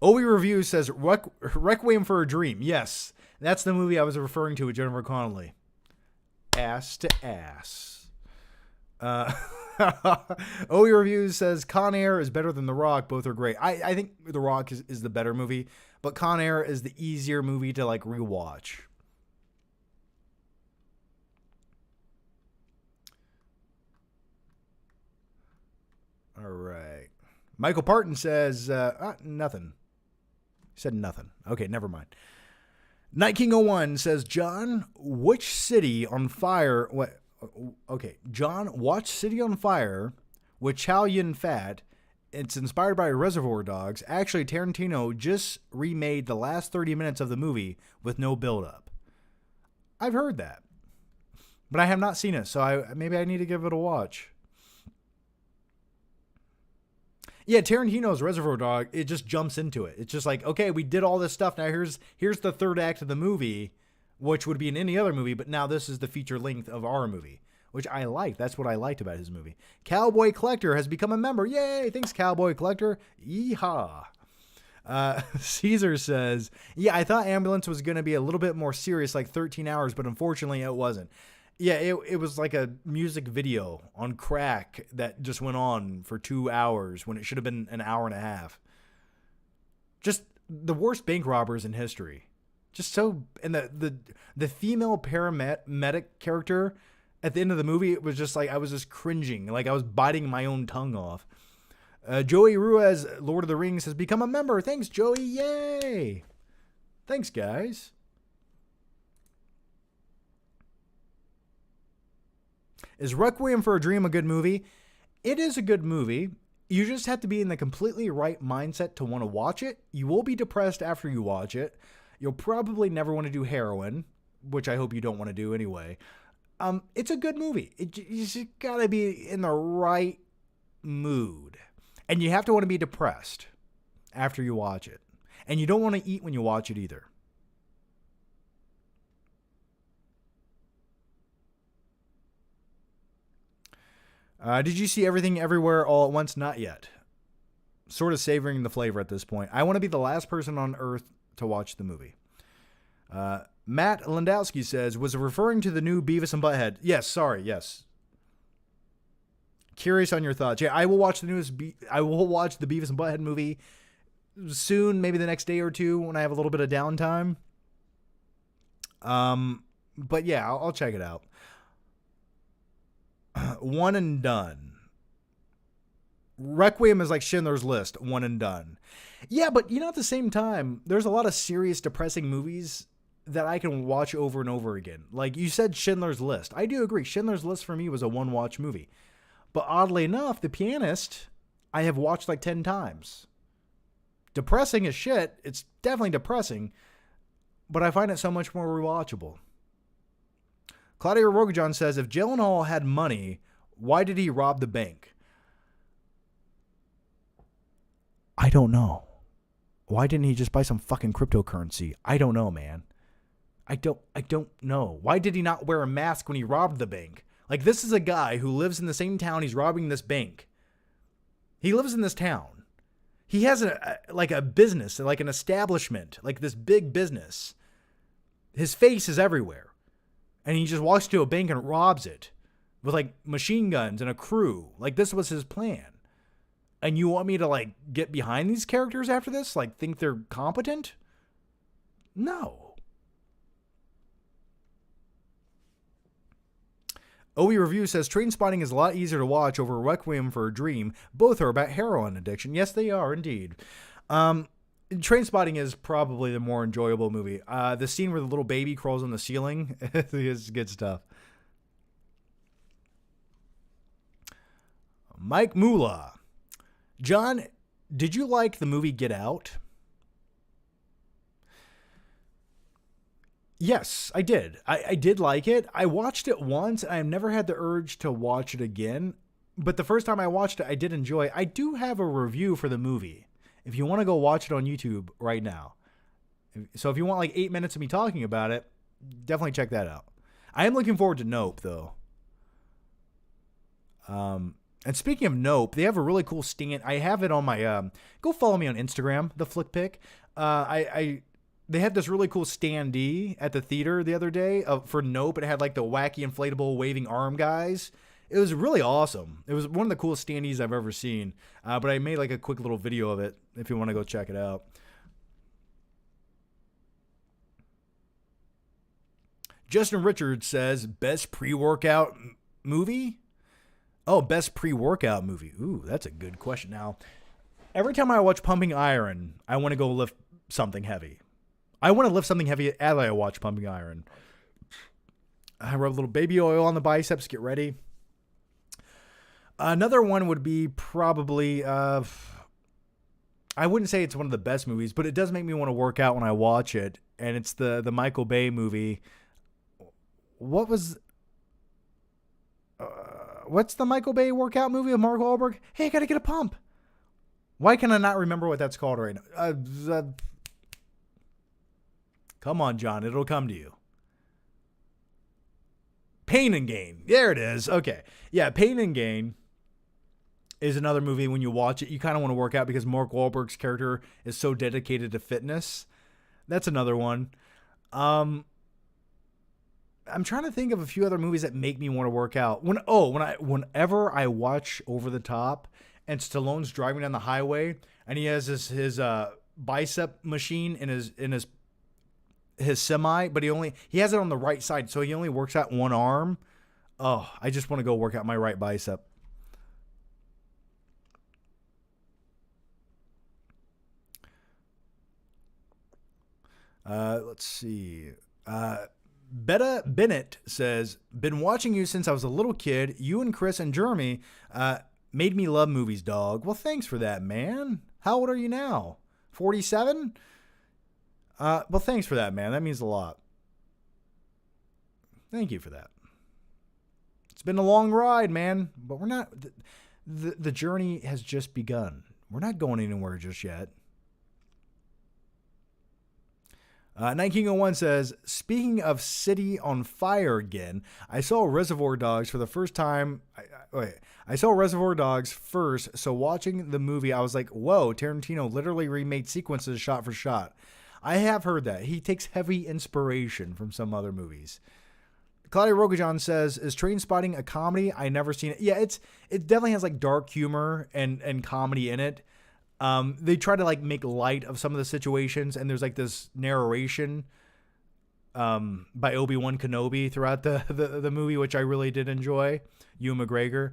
Owie Review says Requiem for a Dream. Yes, that's the movie I was referring to with Jennifer Connelly. Ass to ass. Owie Review says Con Air is better than The Rock. Both are great. I think The Rock is the better movie, but Con Air is the easier movie to like rewatch. All right. Michael Parton says nothing. He said nothing. Okay, never mind. Night King 01 says, John, which city on fire? What? Okay, John, watch City on Fire with Chow Yun Fat. It's inspired by Reservoir Dogs. Actually, Tarantino just remade the last 30 minutes of the movie with no build-up. I've heard that. But I have not seen it, so maybe I need to give it a watch. Yeah, Tarantino's Reservoir Dog, it just jumps into it. It's just like, okay, we did all this stuff. Now here's the third act of the movie, which would be in any other movie, but now this is the feature length of our movie, which I like. That's what I liked about his movie. Cowboy Collector has become a member. Yay! Thanks, Cowboy Collector. Yeehaw. Caesar says, yeah, I thought Ambulance was going to be a little bit more serious, like 13 hours, but unfortunately it wasn't. Yeah, it was like a music video on crack that just went on for 2 hours when it should have been an hour and a half. Just the worst bank robbers in history. Just so, and the female paramedic character at the end of the movie, it was just like, I was just cringing, like I was biting my own tongue off. Joey Ruiz, Lord of the Rings, has become a member. Thanks, Joey. Yay. Thanks, guys. Is Requiem for a Dream a good movie? It is a good movie. You just have to be in the completely right mindset to want to watch it. You will be depressed after you watch it. You'll probably never want to do heroin, which I hope you don't want to do anyway. It's a good movie. You just got to be in the right mood. And you have to want to be depressed after you watch it. And you don't want to eat when you watch it either. Did you see Everything Everywhere All at Once? Not yet. Sort of savoring the flavor at this point. I want to be the last person on earth to watch the movie. Matt Landowski says, was it referring to the new Beavis and Butthead? Yes, sorry, yes. Curious on your thoughts. Yeah, I will watch the Beavis and Butthead movie soon, maybe the next day or two when I have a little bit of downtime. But yeah, I'll check it out. One and done. Requiem is like Schindler's List, one and done. Yeah, but at the same time, there's a lot of serious, depressing movies that I can watch over and over again. Like you said, Schindler's List. I do agree. Schindler's List for me was a one-watch movie. But oddly enough, The Pianist, I have watched like 10 times. Depressing as shit. It's definitely depressing. But I find it so much more rewatchable. Claudia Rogajon says, if Gyllenhaal had money, why did he rob the bank? I don't know. Why didn't he just buy some fucking cryptocurrency? I don't know, man. I don't know. Why did he not wear a mask when he robbed the bank? Like, this is a guy who lives in the same town he's robbing this bank. He lives in this town. He has a business, like an establishment, like this big business. His face is everywhere. And he just walks to a bank and robs it with like machine guns and a crew. Like, this was his plan. And you want me to like get behind these characters after this? Like, think they're competent? No. OE Review says Trainspotting is a lot easier to watch over Requiem for a Dream. Both are about heroin addiction. Yes, they are indeed. Trainspotting is probably the more enjoyable movie. The scene where the little baby crawls on the ceiling is good stuff. Mike Moolah. John, did you like the movie Get Out? Yes, I did. I did like it. I watched it once. I've never had the urge to watch it again. But the first time I watched it, I did enjoy it. I do have a review for the movie. If you want to go watch it on YouTube right now. So if you want like 8 minutes of me talking about it, definitely check that out. I am looking forward to Nope, though. And speaking of Nope, they have a really cool stand. I have it on my, go follow me on Instagram, the Flick Pick. They had this really cool standee at the theater the other day for Nope. It had like the wacky inflatable waving arm guys. It was really awesome. It was one of the coolest standees I've ever seen. But I made like a quick little video of it if you want to go check it out. Justin Richards says, best pre-workout movie? Oh, best pre-workout movie. Ooh, that's a good question. Now, every time I watch Pumping Iron, I want to go lift something heavy. I want to lift something heavy as I watch Pumping Iron. I rub a little baby oil on the biceps, get ready. Another one would be probably, I wouldn't say it's one of the best movies, but it does make me want to work out when I watch it. And it's the Michael Bay movie. What was What's the Michael Bay workout movie of Mark Wahlberg? Hey, I gotta get a pump. Why can I not remember what that's called right now? Come on, John. It'll come to you. Pain and Gain. There it is. Okay. Yeah, Pain and Gain is another movie. When you watch it, you kind of want to work out because Mark Wahlberg's character is so dedicated to fitness. That's another one. I'm trying to think of a few other movies that make me want to work out. Whenever I watch Over the Top and Stallone's driving down the highway and he has his bicep machine in his semi, but he has it on the right side, so he only works out one arm. Oh, I just want to go work out my right bicep. Let's see. Betta Bennett says, been watching you since I was a little kid. You and Chris and Jeremy made me love movies, dog. Well, thanks for that, man. How old are you now? 47? Well, thanks for that, man. That means a lot. Thank you for that. It's been a long ride, man, but we're not. The journey has just begun. We're not going anywhere just yet. 1901 says, speaking of City on Fire again, I saw Reservoir Dogs for the first time. I saw Reservoir Dogs first, so watching the movie, I was like, whoa, Tarantino literally remade sequences shot for shot. I have heard that. He takes heavy inspiration from some other movies. Claudia Rogajan says, is Trainspotting a comedy? I never seen it. Yeah, it definitely has like dark humor and comedy in it. They try to like make light of some of the situations, and there's like this narration by Obi-Wan Kenobi throughout the movie, which I really did enjoy. Ewan McGregor.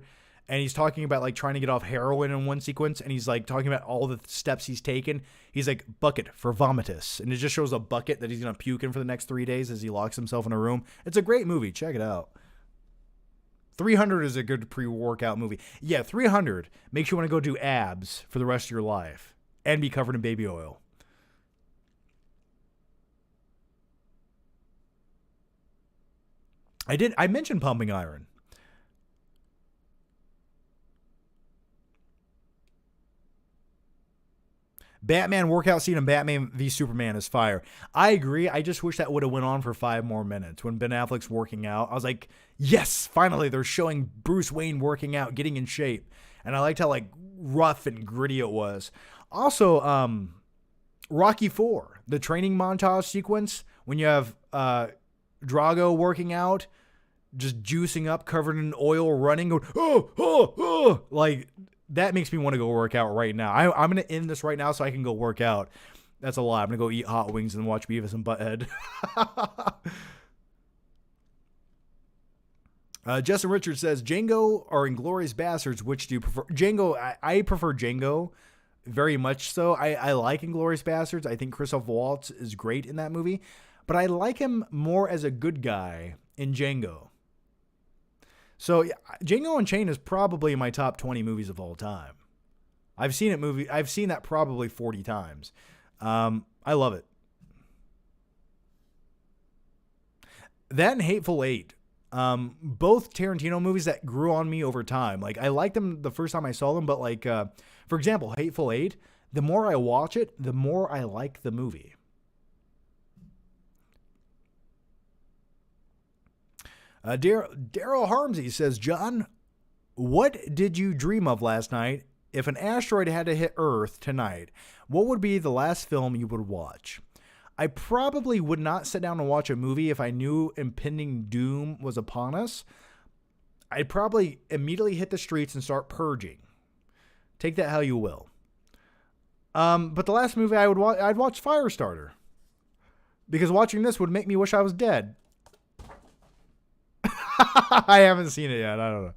And he's talking about like trying to get off heroin in one sequence, and he's like talking about all the steps he's taken. He's like, bucket for vomitus. And it just shows a bucket that he's going to puke in for the next 3 days as he locks himself in a room. It's a great movie. Check it out. 300 is a good pre-workout movie. Yeah, 300 makes you want to go do abs for the rest of your life and be covered in baby oil. I mentioned pumping iron. Batman workout scene in Batman v Superman is fire. I agree. I just wish that would have went on for 5 more minutes. When Ben Affleck's working out, I was like, yes, finally they're showing Bruce Wayne working out, getting in shape. And I liked how like rough and gritty it was. Also, Rocky IV, the training montage sequence when you have Drago working out, just juicing up, covered in oil, running, going, like, that makes me want to go work out right now. I'm going to end this right now so I can go work out. That's a lot. I'm going to go eat hot wings and watch Beavis and Butthead. Justin Richards says, Django or Inglourious Bastards, which do you prefer? Django, I prefer Django very much so. I like Inglourious Bastards. I think Christoph Waltz is great in that movie. But I like him more as a good guy in Django. So Django Unchained is probably my top 20 movies of all time. I've seen that probably 40 times. I love it. That and Hateful Eight. Both Tarantino movies that grew on me over time. Like, I liked them the first time I saw them, but like, for example, Hateful Eight, the more I watch it, the more I like the movie. Daryl Harmsey says, John, what did you dream of last night? If an asteroid had to hit Earth tonight, what would be the last film you would watch? I probably would not sit down and watch a movie if I knew impending doom was upon us. I'd probably immediately hit the streets and start purging. Take that how you will. But the last movie I'd watch Firestarter. Because watching this would make me wish I was dead. I haven't seen it yet. I don't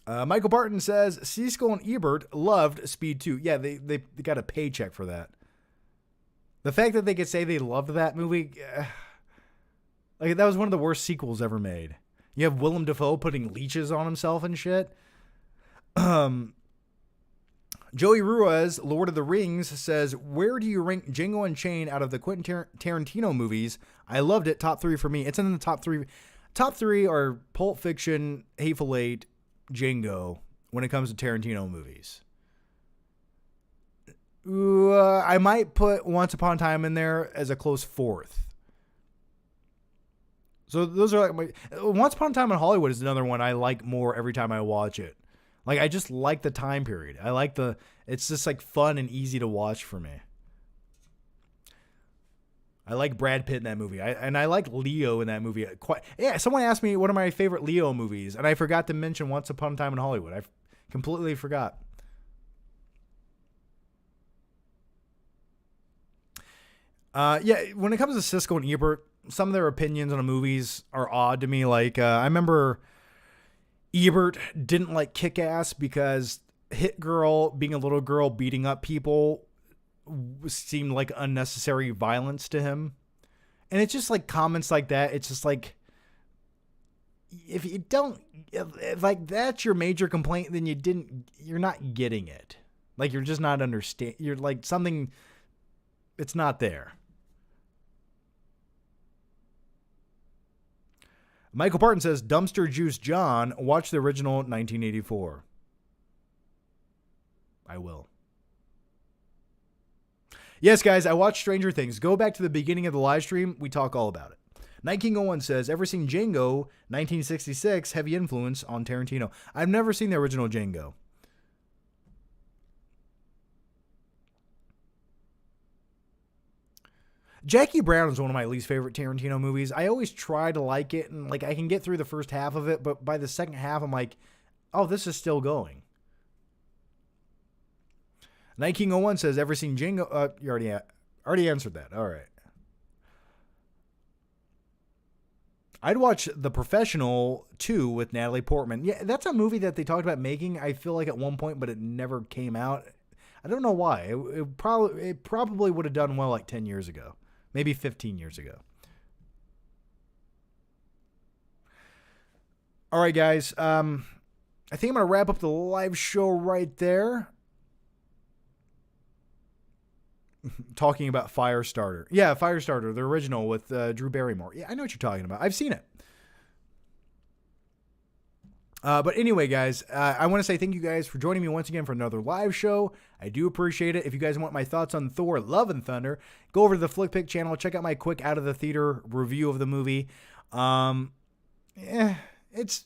know. Michael Barton says, Siskel and Ebert loved Speed 2. Yeah, they got a paycheck for that. The fact that they could say they loved that movie, like that was one of the worst sequels ever made. You have Willem Dafoe putting leeches on himself and shit. Joey Ruiz, Lord of the Rings, says, where do you rank Jingle and Chain out of the Quentin Tarantino movies? I loved it. Top 3 for me. It's in the top 3. Top 3 are Pulp Fiction, Hateful Eight, Django when it comes to Tarantino movies. I might put Once Upon a Time in there as a close 4th. So those are like Once Upon a Time in Hollywood is another one I like more every time I watch it. Like, I just like the time period. I like it's just like fun and easy to watch for me. I like Brad Pitt in that movie. I like Leo in that movie. Someone asked me what are my favorite Leo movies, and I forgot to mention Once Upon a Time in Hollywood. I completely forgot. When it comes to Siskel and Ebert, some of their opinions on the movies are odd to me. Like, I remember Ebert didn't like Kick-Ass because Hit Girl, being a little girl beating up people, seemed like unnecessary violence to him. And it's just like comments like that. It's just like, if like that's your major complaint, then you're not getting it. Like, you're just not you're like something, it's not there. Michael Barton says, Dumpster Juice John, watch the original 1984. I will. Yes, guys, I watched Stranger Things. Go back to the beginning of the live stream. We talk all about it. Night King 01 says, ever seen Django? 1966, heavy influence on Tarantino. I've never seen the original Django. Jackie Brown is one of my least favorite Tarantino movies. I always try to like it, and like I can get through the first half of it, but by the second half, I'm like, oh, this is still going. Night King 01 says, ever seen Jingle? You already answered that. All right. I'd watch The Professional 2 with Natalie Portman. Yeah, that's a movie that they talked about making, I feel like, at one point, but it never came out. I don't know why. It probably would have done well like 10 years ago. Maybe 15 years ago. All right, guys. I think I'm going to wrap up the live show right there. Talking about Firestarter. Yeah, Firestarter, the original with Drew Barrymore. Yeah, I know what you're talking about. I've seen it. But anyway, guys, I want to say thank you guys for joining me once again for another live show. I do appreciate it. If you guys want my thoughts on Thor, Love and Thunder, go over to the Flick Pick channel. Check out my quick out of the theater review of the movie. It's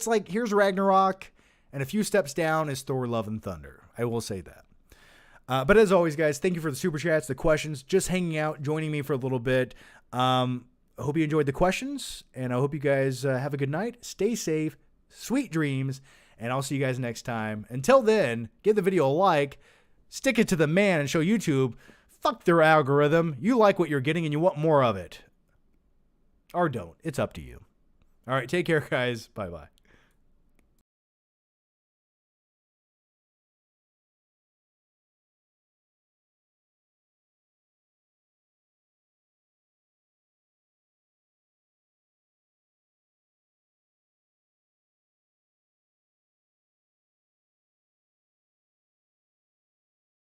like, here's Ragnarok, and a few steps down is Thor, Love and Thunder. I will say that. But as always, guys, thank you for the super chats, the questions, just hanging out, joining me for a little bit. I hope you enjoyed the questions, and I hope you guys have a good night. Stay safe, sweet dreams, and I'll see you guys next time. Until then, give the video a like, stick it to the man, and show YouTube, fuck their algorithm. You like what you're getting, and you want more of it. Or don't. It's up to you. All right, take care, guys. Bye-bye.